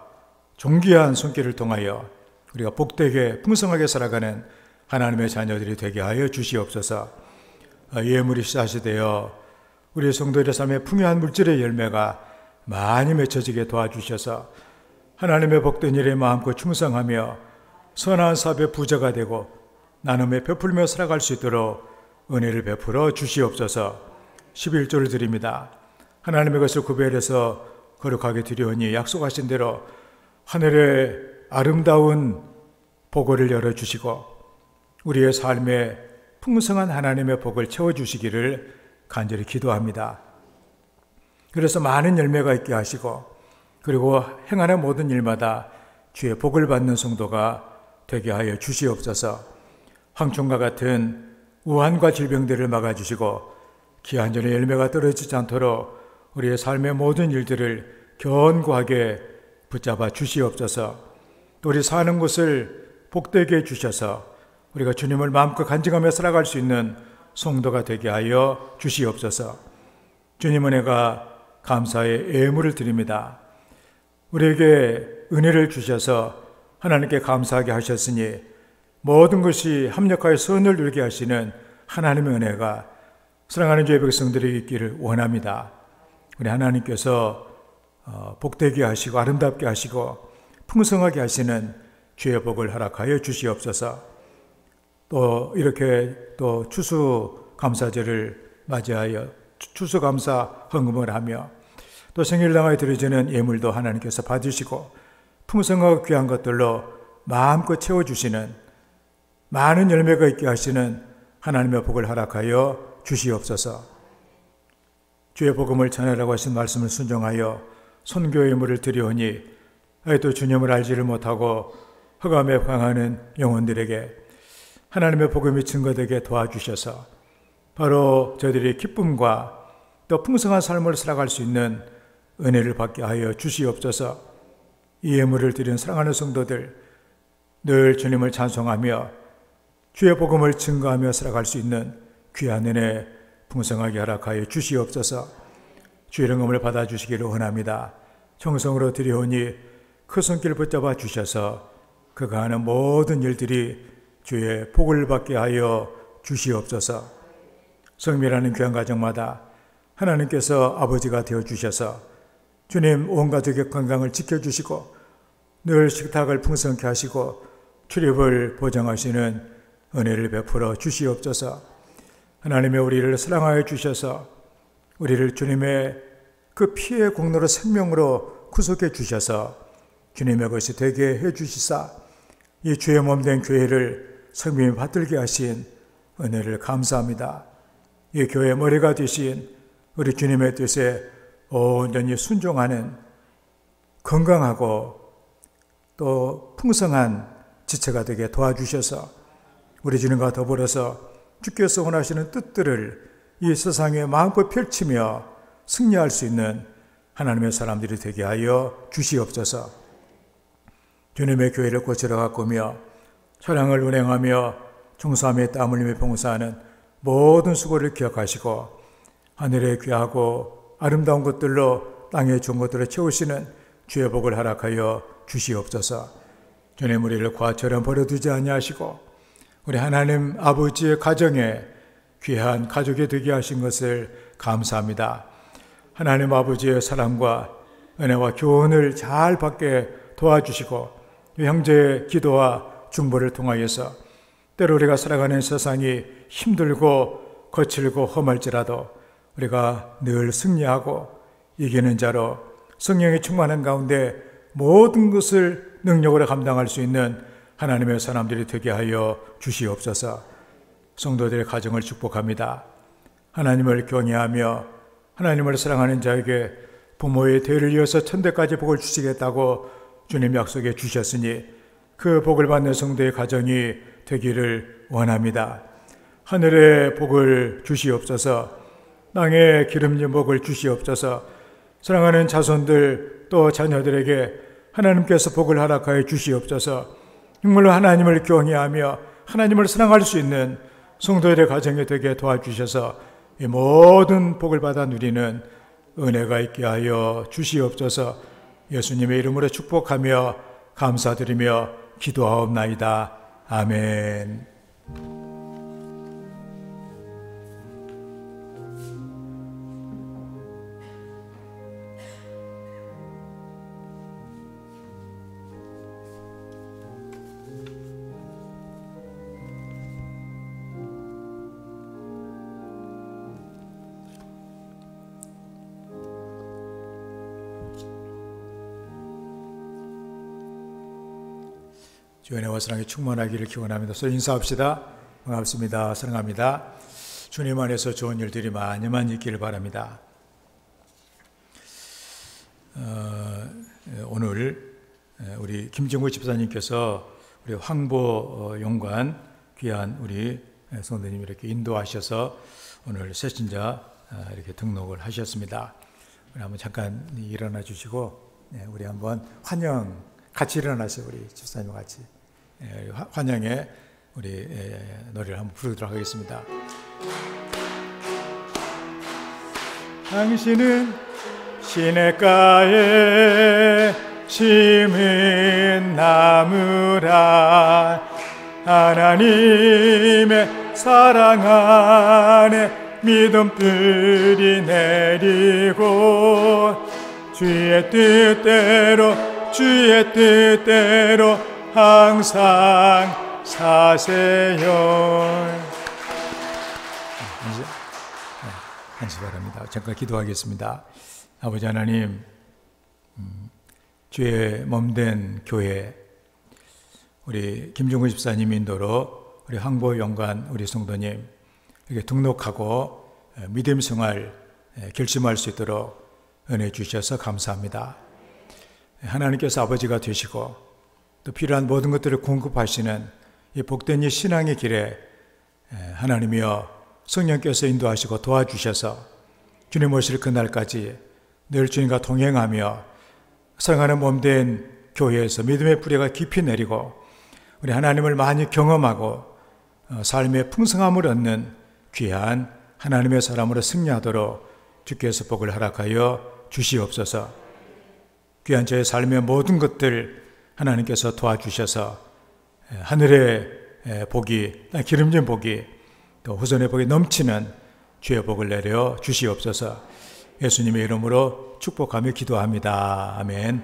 존귀한 손길을 통하여 우리가 복되게 풍성하게 살아가는 하나님의 자녀들이 되게 하여 주시옵소서. 예물이 씨앗이 되어 우리 성도들의 삶에 풍요한 물질의 열매가 많이 맺혀지게 도와주셔서 하나님의 복된 일에 마음껏 충성하며 선한 사업의 부자가 되고 나눔에 베풀며 살아갈 수 있도록 은혜를 베풀어 주시옵소서. 11조를 드립니다. 하나님의 것을 구별해서 거룩하게 드리오니 약속하신 대로 하늘의 아름다운 보고를 열어주시고 우리의 삶에 풍성한 하나님의 복을 채워주시기를 간절히 기도합니다. 그래서 많은 열매가 있게 하시고 그리고 행하는 모든 일마다 주의 복을 받는 성도가 되게 하여 주시옵소서. 황충과 같은 우환과 질병들을 막아주시고 기한전에 열매가 떨어지지 않도록 우리의 삶의 모든 일들을 견고하게 붙잡아 주시옵소서. 또 우리 사는 곳을 복되게 해주셔서 우리가 주님을 마음껏 간증하며 살아갈 수 있는 성도가 되게 하여 주시옵소서. 주님 은혜가 감사의 예물을 드립니다. 우리에게 은혜를 주셔서 하나님께 감사하게 하셨으니 모든 것이 합력하여 선을 이루게 하시는 하나님의 은혜가 사랑하는 주의 백성들에게 있기를 원합니다. 우리 하나님께서 복되게 하시고 아름답게 하시고 풍성하게 하시는 주의 복을 허락하여 주시옵소서. 또 이렇게 또 추수감사절을 맞이하여 추수감사 헌금을 하며 또 생일날에 드려지는 예물도 하나님께서 받으시고 풍성하고 귀한 것들로 마음껏 채워주시는 많은 열매가 있게 하시는 하나님의 복을 허락하여 주시옵소서. 주의 복음을 전하라고 하신 말씀을 순종하여 선교의 예물을 드리오니 또 주님을 알지를 못하고 흑암에 방하는 영혼들에게 하나님의 복음이 증거되게 도와주셔서 바로 저들이 기쁨과 또 풍성한 삶을 살아갈 수 있는 은혜를 받게 하여 주시옵소서. 이 예물을 드린 사랑하는 성도들 늘 주님을 찬송하며 주의 복음을 증거하며 살아갈 수 있는 귀한 은혜 풍성하게 허락하여 주시옵소서. 주의 영광을 받아주시기를 원합니다. 정성으로 드리오니 그 손길 붙잡아 주셔서 그가 하는 모든 일들이 주의 복을 받게 하여 주시옵소서. 성밀하는 귀한 가정마다 하나님께서 아버지가 되어주셔서 주님 온 가족의 건강을 지켜주시고 늘 식탁을 풍성케 하시고 출입을 보장하시는 은혜를 베풀어 주시옵소서. 하나님의 우리를 사랑하여 주셔서 우리를 주님의 그 피의 공로로 생명으로 구속해 주셔서 주님의 것이 되게 해 주시사 이 주의 몸된 교회를 성민이 받들게 하신 은혜를 감사합니다. 이 교회의 머리가 되신 우리 주님의 뜻에 온전히 순종하는 건강하고 또 풍성한 지체가 되게 도와주셔서 우리 주님과 더불어서 주께서 원하시는 뜻들을 이 세상에 마음껏 펼치며 승리할 수 있는 하나님의 사람들이 되게 하여 주시옵소서. 주님의 교회를 고치러 가꾸며 사랑을 운행하며 종사함에 땀 흘리며 봉사하는 모든 수고를 기억하시고 하늘의 귀하고 아름다운 것들로 땅의 좋은 것들을 채우시는 주의 복을 허락하여 주시옵소서. 주님 우리를 과처럼 버려두지 아니하시고 우리 하나님 아버지의 가정에 귀한 가족이 되게 하신 것을 감사합니다. 하나님 아버지의 사랑과 은혜와 교훈을 잘 받게 도와주시고 형제의 기도와 중보를 통하여서 때로 우리가 살아가는 세상이 힘들고 거칠고 험할지라도 우리가 늘 승리하고 이기는 자로 성령이 충만한 가운데 모든 것을 능력으로 감당할 수 있는 하나님의 사람들이 되게 하여 주시옵소서. 성도들의 가정을 축복합니다. 하나님을 경외하며 하나님을 사랑하는 자에게 부모의 대를 이어서 천대까지 복을 주시겠다고 주님 약속해 주셨으니 그 복을 받는 성도의 가정이 되기를 원합니다. 하늘의 복을 주시옵소서. 땅의 기름진 복을 주시옵소서. 사랑하는 자손들 또 자녀들에게 하나님께서 복을 허락하여 주시옵소서. 정말로 하나님을 경외하며 하나님을 사랑할 수 있는 성도들의 가정이 되게 도와주셔서 이 모든 복을 받아 누리는 은혜가 있게 하여 주시옵소서. 예수님의 이름으로 축복하며 감사드리며 기도하옵나이다. 아멘. 주의 은혜와 사랑이 충만하기를 기원합니다. 서로 인사합시다. 반갑습니다. 사랑합니다. 주님 안에서 좋은 일들이 많이 있기를 바랍니다. 오늘 우리 김정구 집사님께서 우리 황보 용관 귀한 우리 성도님 이렇게 인도하셔서 오늘 새신자 이렇게 등록을 하셨습니다. 우리 한번 잠깐 일어나 주시고 우리 한번 환영 같이 일어나세요. 우리 집사님 같이 환영의 우리 노래를 한번 부르도록 하겠습니다. 당신은 시냇가에 심은 나무라 하나님의 사랑 안에 믿음들이 내리고 주의 뜻대로 항상 사세요. 한시 바랍니다. 잠깐 기도하겠습니다. 아버지 하나님, 주의 몸된 교회, 우리 김종근 집사님 인도로 우리 항보 연관 우리 성도님 이렇게 등록하고 믿음 생활 결심할 수 있도록 은혜 주셔서 감사합니다. 하나님께서 아버지가 되시고 또 필요한 모든 것들을 공급하시는 이 복된 이 신앙의 길에 하나님이여 성령께서 인도하시고 도와주셔서 주님 오실 그날까지 늘 주님과 동행하며 사랑하는 몸된 교회에서 믿음의 뿌리가 깊이 내리고 우리 하나님을 많이 경험하고 삶의 풍성함을 얻는 귀한 하나님의 사람으로 승리하도록 주께서 복을 허락하여 주시옵소서. 귀한 저의 삶의 모든 것들 하나님께서 도와주셔서 하늘의 복이, 기름진 복이, 또 후손의 복이 넘치는 주의 복을 내려 주시옵소서. 예수님의 이름으로 축복하며 기도합니다. 아멘.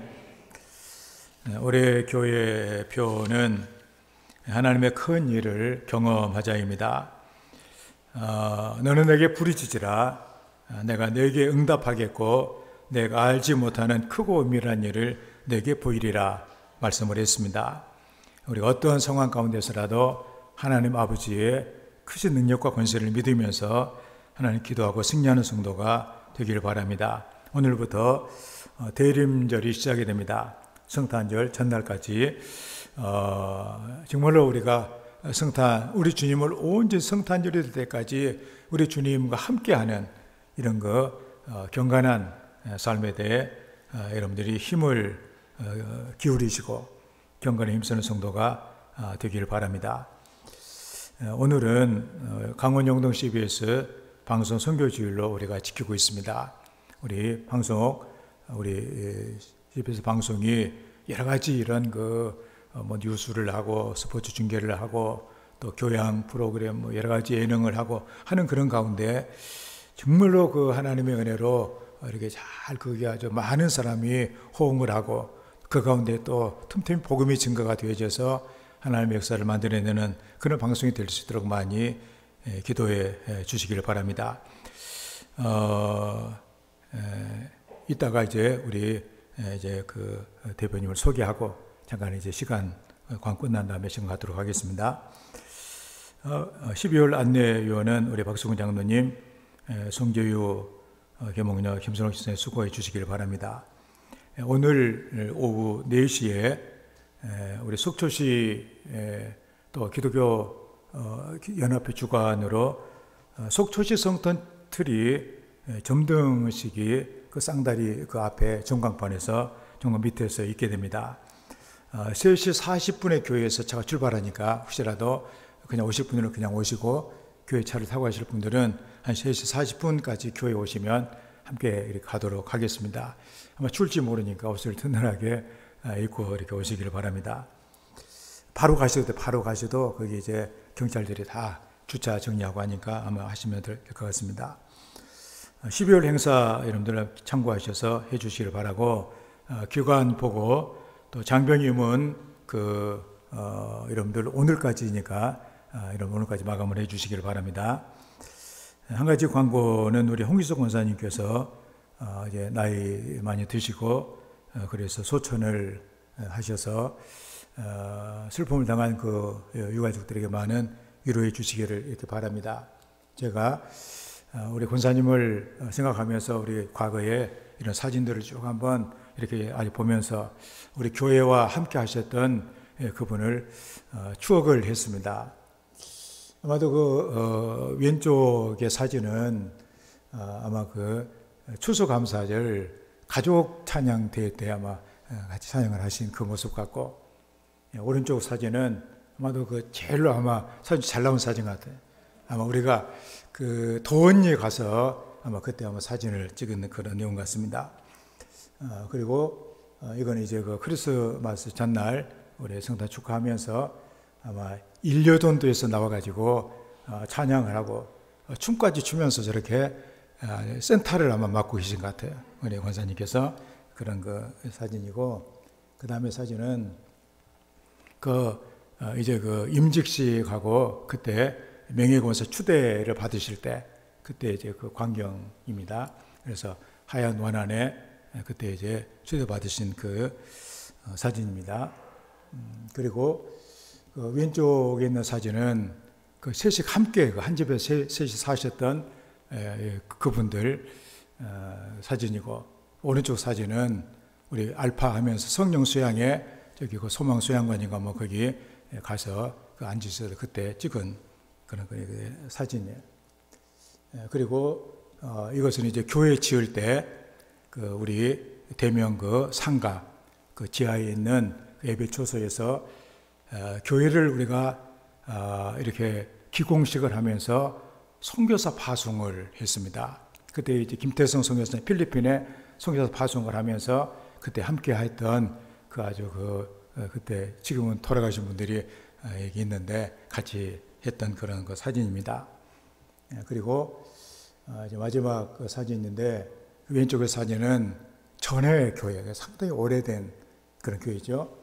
올해 교회 표는 하나님의 큰 일을 경험하자입니다. 너는 내게 부르짖으라. 내가 내게 응답하겠고 내가 알지 못하는 크고 은밀한 일을 내게 보이리라 말씀을 했습니다. 우리가 어떤 상황 가운데서라도 하나님 아버지의 크신 능력과 권세를 믿으면서 하나님 기도하고 승리하는 성도가 되기를 바랍니다. 오늘부터 대림절이 시작이 됩니다. 성탄절 전날까지 정말로 우리가 우리 주님을 온전히 성탄절이 될 때까지 우리 주님과 함께하는 이런 경건한 삶에 대해 여러분들이 힘을 기울이시고 경건에 힘쓰는 성도가 되기를 바랍니다. 오늘은 강원 영동 CBS 방송 선교주일로 우리가 지키고 있습니다. 우리 CBS 방송이 여러 가지 이런 뉴스를 하고 스포츠 중계를 하고 또 교양 프로그램 여러 가지 예능을 하고 하는 그런 가운데 정말로 하나님의 은혜로 이렇게 잘 거기에 아주 많은 사람이 호응을 하고 그 가운데 또 틈틈이 복음이 증거가 되어져서 하나님의 역사를 만들어내는 그런 방송이 될 수 있도록 많이 기도해 주시기를 바랍니다. 이따가 이제 우리 대표님을 소개하고 잠깐 이제 시간 관 끝난 다음에 시간 갖도록 하겠습니다. 12월 안내위원은 우리 박수근 장로님, 송재유 계몽녀 김선옥 씨의 수고해 주시기를 바랍니다. 오늘 오후 4시에 우리 속초시 또 기독교 연합회 주관으로 속초시 성탄 트리 점등식이 그 쌍다리 그 앞에 전광판에서 전광 밑에서 있게 됩니다. 3시 40분에 교회에서 차가 출발하니까 혹시라도 그냥 오실 분들은 그냥 오시고 교회 차를 타고 가실 분들은 한 3시 40분까지 교회에 오시면 함께 이렇게 가도록 하겠습니다. 아마 추울지 모르니까 옷을 든든하게 입고 이렇게 오시기를 바랍니다. 바로 가셔도 거기 이제 경찰들이 다 주차 정리하고 하니까 아마 하시면 될 것 같습니다. 12월 행사 여러분들 참고하셔서 해주시길 바라고 기관 보고 또 장병임은 여러분들 오늘까지니까 여러분 오늘까지 마감을 해주시길 바랍니다. 한 가지 광고는 우리 홍기석 권사님께서 이제 나이 많이 드시고 그래서 소천을 하셔서 슬픔을 당한 그 유가족들에게 많은 위로해 주시기를 이렇게 바랍니다. 제가 우리 권사님을 생각하면서 우리 과거에 이런 사진들을 쭉 한번 이렇게 보면서 우리 교회와 함께 하셨던 그분을 추억을 했습니다. 아마도 왼쪽의 사진은 아마 추수감사절 가족 찬양 대회 때 아마 같이 찬양을 하신 그 모습 같고, 오른쪽 사진은 아마도 제일로 아마 사진 잘 나온 사진 같아요. 아마 우리가 도원리에 가서 아마 그때 아마 사진을 찍은 그런 내용 같습니다. 그리고 이건 이제 크리스마스 전날 우리 성탄 축하하면서 아마 일여돈도에서 나와가지고 찬양을 하고 춤까지 추면서 저렇게 센터를 아마 맡고 계신 것 같아요. 우리 권사님께서 그런 그 사진이고, 그 다음에 사진은 이제 임직식하고 그때 명예권사 추대를 받으실 때 그때 이제 그 광경입니다. 그래서 하얀 원안에 그때 이제 추대 받으신 그 사진입니다. 그리고 그 왼쪽에 있는 사진은 그 셋이 함께 한 집에 셋이 사셨던 그분들 사진이고, 오른쪽 사진은 우리 알파 하면서 성령 수양에 저기 그 소망 수양관인가 뭐 거기 가서 그 앉으셔서 그때 찍은 그런 사진이에요. 그리고 이것은 이제 교회 지을 때 그 우리 대명 그 상가 그 지하에 있는 예배 초소에서 교회를 우리가 이렇게 기공식을 하면서 선교사 파송을 했습니다. 그때 이제 김태성 선교사님 필리핀에 선교사 파송을 하면서 그때 함께 했던 그 아주 그때 지금은 돌아가신 분들이 여기 있는데 같이 했던 그런 그 사진입니다. 그리고 이제 마지막 그 사진인데 왼쪽의 사진은 전회 교회, 상당히 오래된 그런 교회죠.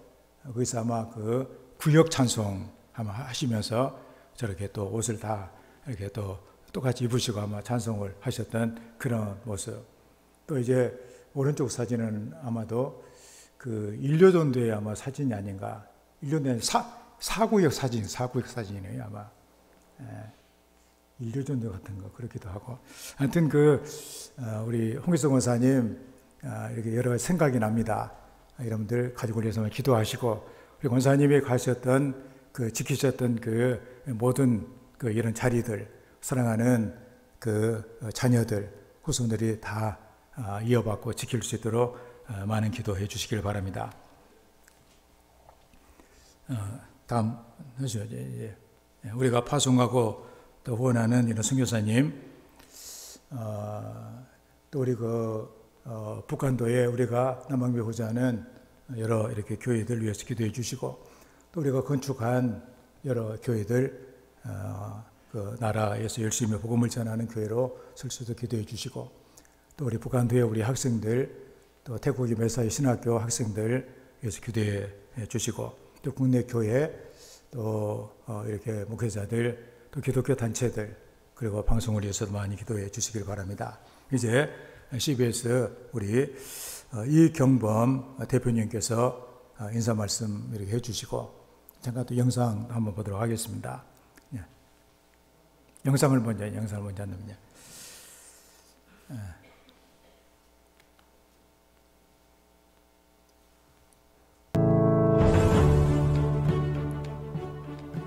거기서 아마 그 구역 찬송 아마 하시면서 저렇게 또 옷을 다 이렇게 또 똑같이 입으시고 아마 찬송을 하셨던 그런 모습. 또 이제 오른쪽 사진은 아마도 그 일료전도의 아마 사진이 아닌가. 일료전도 사구역 사진이네요 아마. 일료전도 같은 거 그렇기도 하고. 하여튼 우리 홍기성 권사님 이렇게 여러 가지 생각이 납니다. 여러분들 가지고 계셔서 기도하시고, 우리 권사님이 가셨던 지키셨던 모든 이런 자리들, 사랑하는 자녀들, 후손들이 다 이어받고 지킬 수 있도록 많은 기도해 주시길 바랍니다. 다음 하시죠. 우리가 파송하고 또 후원하는 이런 선교사님, 또 우리 북한도에 우리가 남방배 호자는 여러 이렇게 교회들 위해서 기도해 주시고, 또 우리가 건축한 여러 교회들 그 나라에서 열심히 복음을 전하는 교회로 설수도 기도해 주시고, 또 우리 북한도에 우리 학생들, 또 태국의 메사이 신학교 학생들 위해서 기도해 주시고, 또 국내 교회, 또 이렇게 목회자들, 또 기독교 단체들, 그리고 방송을 위해서도 많이 기도해 주시길 바랍니다. 이제 CBS 우리 이경범 대표님께서 인사 말씀 이렇게 해주시고, 잠깐 또 영상 한번 보도록 하겠습니다. 영상을 먼저 하면요.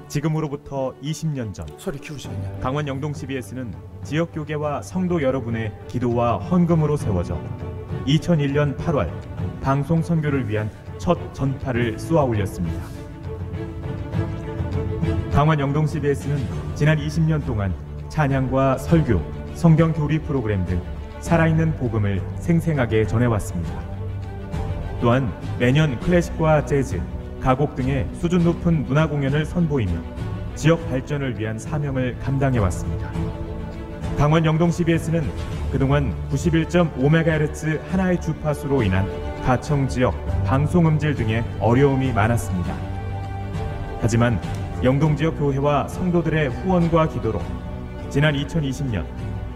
지금으로부터 20년 전 소리 키우시겠냐? 강원 영동 CBS는 지역 교계와 성도 여러분의 기도와 헌금으로 세워져 2001년 8월 방송 선교를 위한 첫 전파를 쏘아 올렸습니다. 강원 영동 CBS는 지난 20년 동안 찬양과 설교, 성경 교리 프로그램 등 살아있는 복음을 생생하게 전해왔습니다. 또한 매년 클래식과 재즈, 가곡 등의 수준 높은 문화 공연을 선보이며 지역 발전을 위한 사명을 감당해왔습니다. 강원 영동 CBS는 그동안 91.5MHz 하나의 주파수로 인한 가청 지역 방송 음질 등의 어려움이 많았습니다. 하지만 영동 지역 교회와 성도들의 후원과 기도로 지난 2020년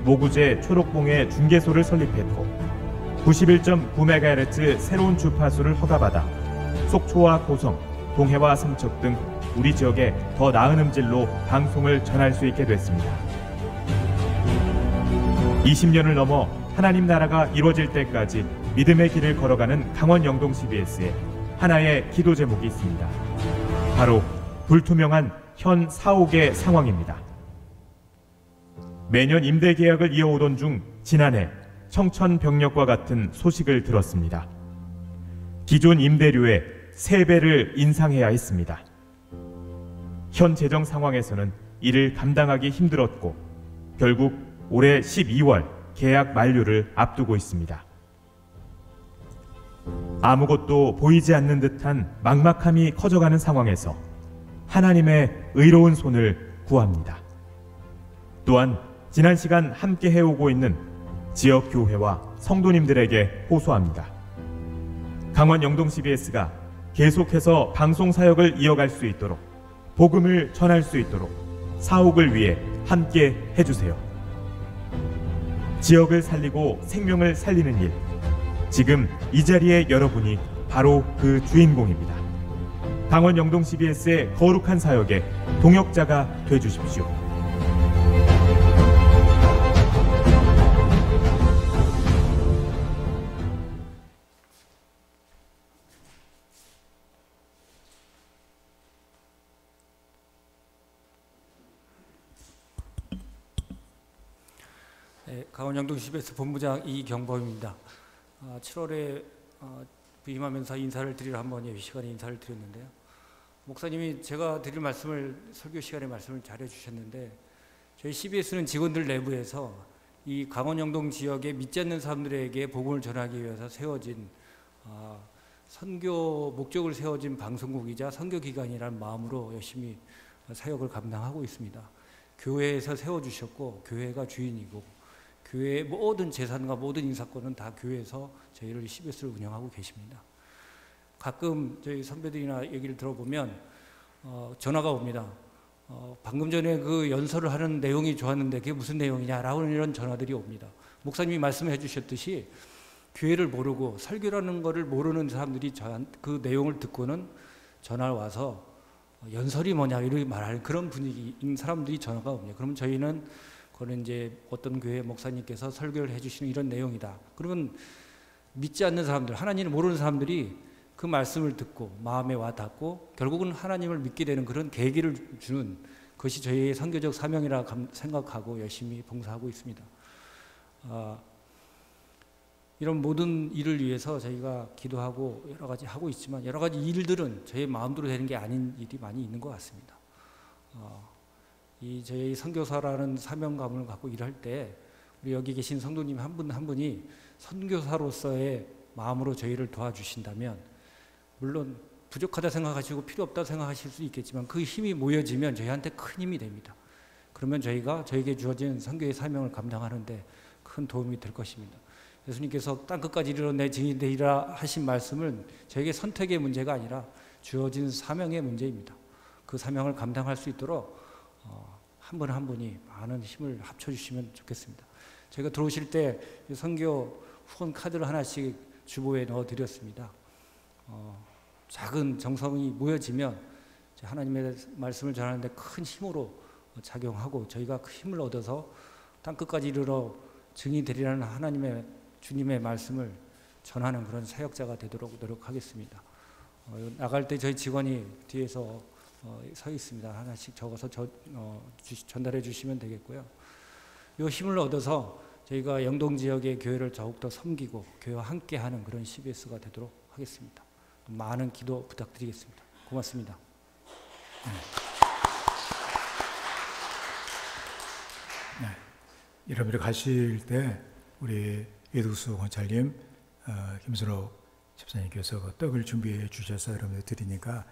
모구제 초록봉에 중계소를 설립했고 91.9MHz 새로운 주파수를 허가받아 속초와 고성, 동해와 삼척 등 우리 지역에 더 나은 음질로 방송을 전할 수 있게 됐습니다. 20년을 넘어 하나님 나라가 이루어질 때까지 믿음의 길을 걸어가는 강원 영동 CBS에 하나의 기도 제목이 있습니다. 바로 불투명한 현 사옥의 상황입니다. 매년 임대 계약을 이어오던 중 지난해 청천벽력과 같은 소식을 들었습니다. 기존 임대료의 3배를 인상해야 했습니다. 현 재정 상황에서는 이를 감당하기 힘들었고 결국 올해 12월 계약 만료를 앞두고 있습니다. 아무것도 보이지 않는 듯한 막막함이 커져가는 상황에서 하나님의 의로운 손을 구합니다. 또한 지난 시간 함께 해오고 있는 지역 교회와 성도님들에게 호소합니다. 강원 영동 CBS가 계속해서 방송 사역을 이어갈 수 있도록, 복음을 전할 수 있도록 사옥을 위해 함께 해주세요. 지역을 살리고 생명을 살리는 일, 지금 이 자리에 여러분이 바로 그 주인공입니다. 강원 영동 CBS의 거룩한 사역에 동역자가 되주십시오. 네, 강원 영동 CBS 본부장 이경범입니다. 7월에 부임하면서 인사를 드리러 한번 예비 시간에 인사를 드렸는데요. 목사님이 제가 드릴 말씀을 설교 시간에 말씀을 잘해 주셨는데, 저희 CBS는 직원들 내부에서 이 강원 영동 지역에 믿지 않는 사람들에게 복음을 전하기 위해서 세워진 선교 목적을 세워진 방송국이자 선교기관이라는 마음으로 열심히 사역을 감당하고 있습니다. 교회에서 세워주셨고 교회가 주인이고 교회의 모든 재산과 모든 인사권은 다 교회에서 저희를 CBS를 운영하고 계십니다. 가끔 저희 선배들이나 얘기를 들어보면 전화가 옵니다. 방금 전에 그 연설을 하는 내용이 좋았는데 그게 무슨 내용이냐라고 이런 전화들이 옵니다. 목사님이 말씀해 주셨듯이 교회를 모르고 설교라는 것을 모르는 사람들이 그 내용을 듣고는 전화를 와서 연설이 뭐냐 이렇게 말하는 그런 분위기인 사람들이 전화가 옵니다. 그러면 저희는 그거는 이제 어떤 교회 목사님께서 설교를 해주시는 이런 내용이다. 그러면 믿지 않는 사람들, 하나님을 모르는 사람들이 그 말씀을 듣고 마음에 와 닿고 결국은 하나님을 믿게 되는 그런 계기를 주는 것이 저희의 선교적 사명이라 생각하고 열심히 봉사하고 있습니다. 이런 모든 일을 위해서 저희가 기도하고 여러 가지 하고 있지만 여러 가지 일들은 저희 마음대로 되는 게 아닌 일이 많이 있는 것 같습니다. 이 저희 선교사라는 사명감을 갖고 일할 때 우리 여기 계신 성도님 한 분 한 분이 선교사로서의 마음으로 저희를 도와주신다면, 물론 부족하다 생각하시고 필요 없다 생각하실 수 있겠지만 그 힘이 모여지면 저희한테 큰 힘이 됩니다. 그러면 저희가 저에게 주어진 선교의 사명을 감당하는데 큰 도움이 될 것입니다. 예수님께서 땅끝까지 이르러 내 증인이 되리라 하신 말씀은 저에게 선택의 문제가 아니라 주어진 사명의 문제입니다. 그 사명을 감당할 수 있도록 한 분 한 분이 많은 힘을 합쳐주시면 좋겠습니다. 제가 들어오실 때 선교 후원 카드를 하나씩 주보에 넣어드렸습니다. 작은 정성이 모여지면 하나님의 말씀을 전하는데 큰 힘으로 작용하고 저희가 그 힘을 얻어서 땅끝까지 이르러 증인이 되리라는 하나님의 주님의 말씀을 전하는 그런 사역자가 되도록 노력하겠습니다. 나갈 때 저희 직원이 뒤에서 서 있습니다. 하나씩 적어서 전달해 주시면 되겠고요. 이 힘을 얻어서 저희가 영동 지역의 교회를 더욱더 섬기고 교회와 함께하는 그런 CBS가 되도록 하겠습니다. 많은 기도 부탁드리겠습니다. 고맙습니다. 네. 여러분들 가실 때 우리 이두수 권찰님, 김수록 집사님께서 그 떡을 준비해 주셔서 여러분들 드리니까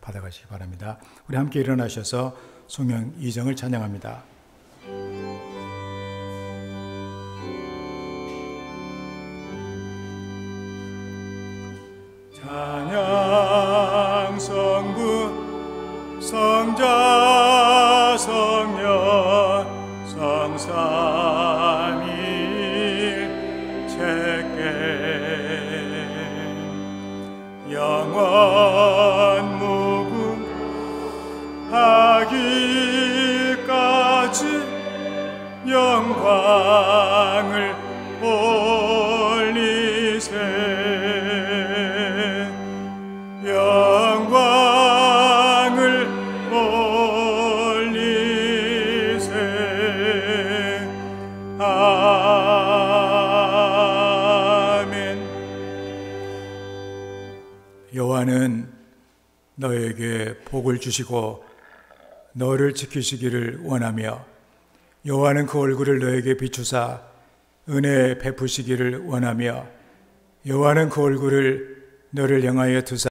받아가시기 바랍니다. 우리 함께 일어나셔서 송영 이정을 찬양합니다. 찬양 성부 성자 성령 성삼위 제께 영원 무궁하기까지 영광을 올리세 영광을 올리세 아멘. 여호와는 너에게 복을 주시고 너를 지키시기를 원하며 여호와는 그 얼굴을 너에게 비추사 은혜 베푸시기를 원하며 여호와는 그 얼굴을 너를 향하여 두사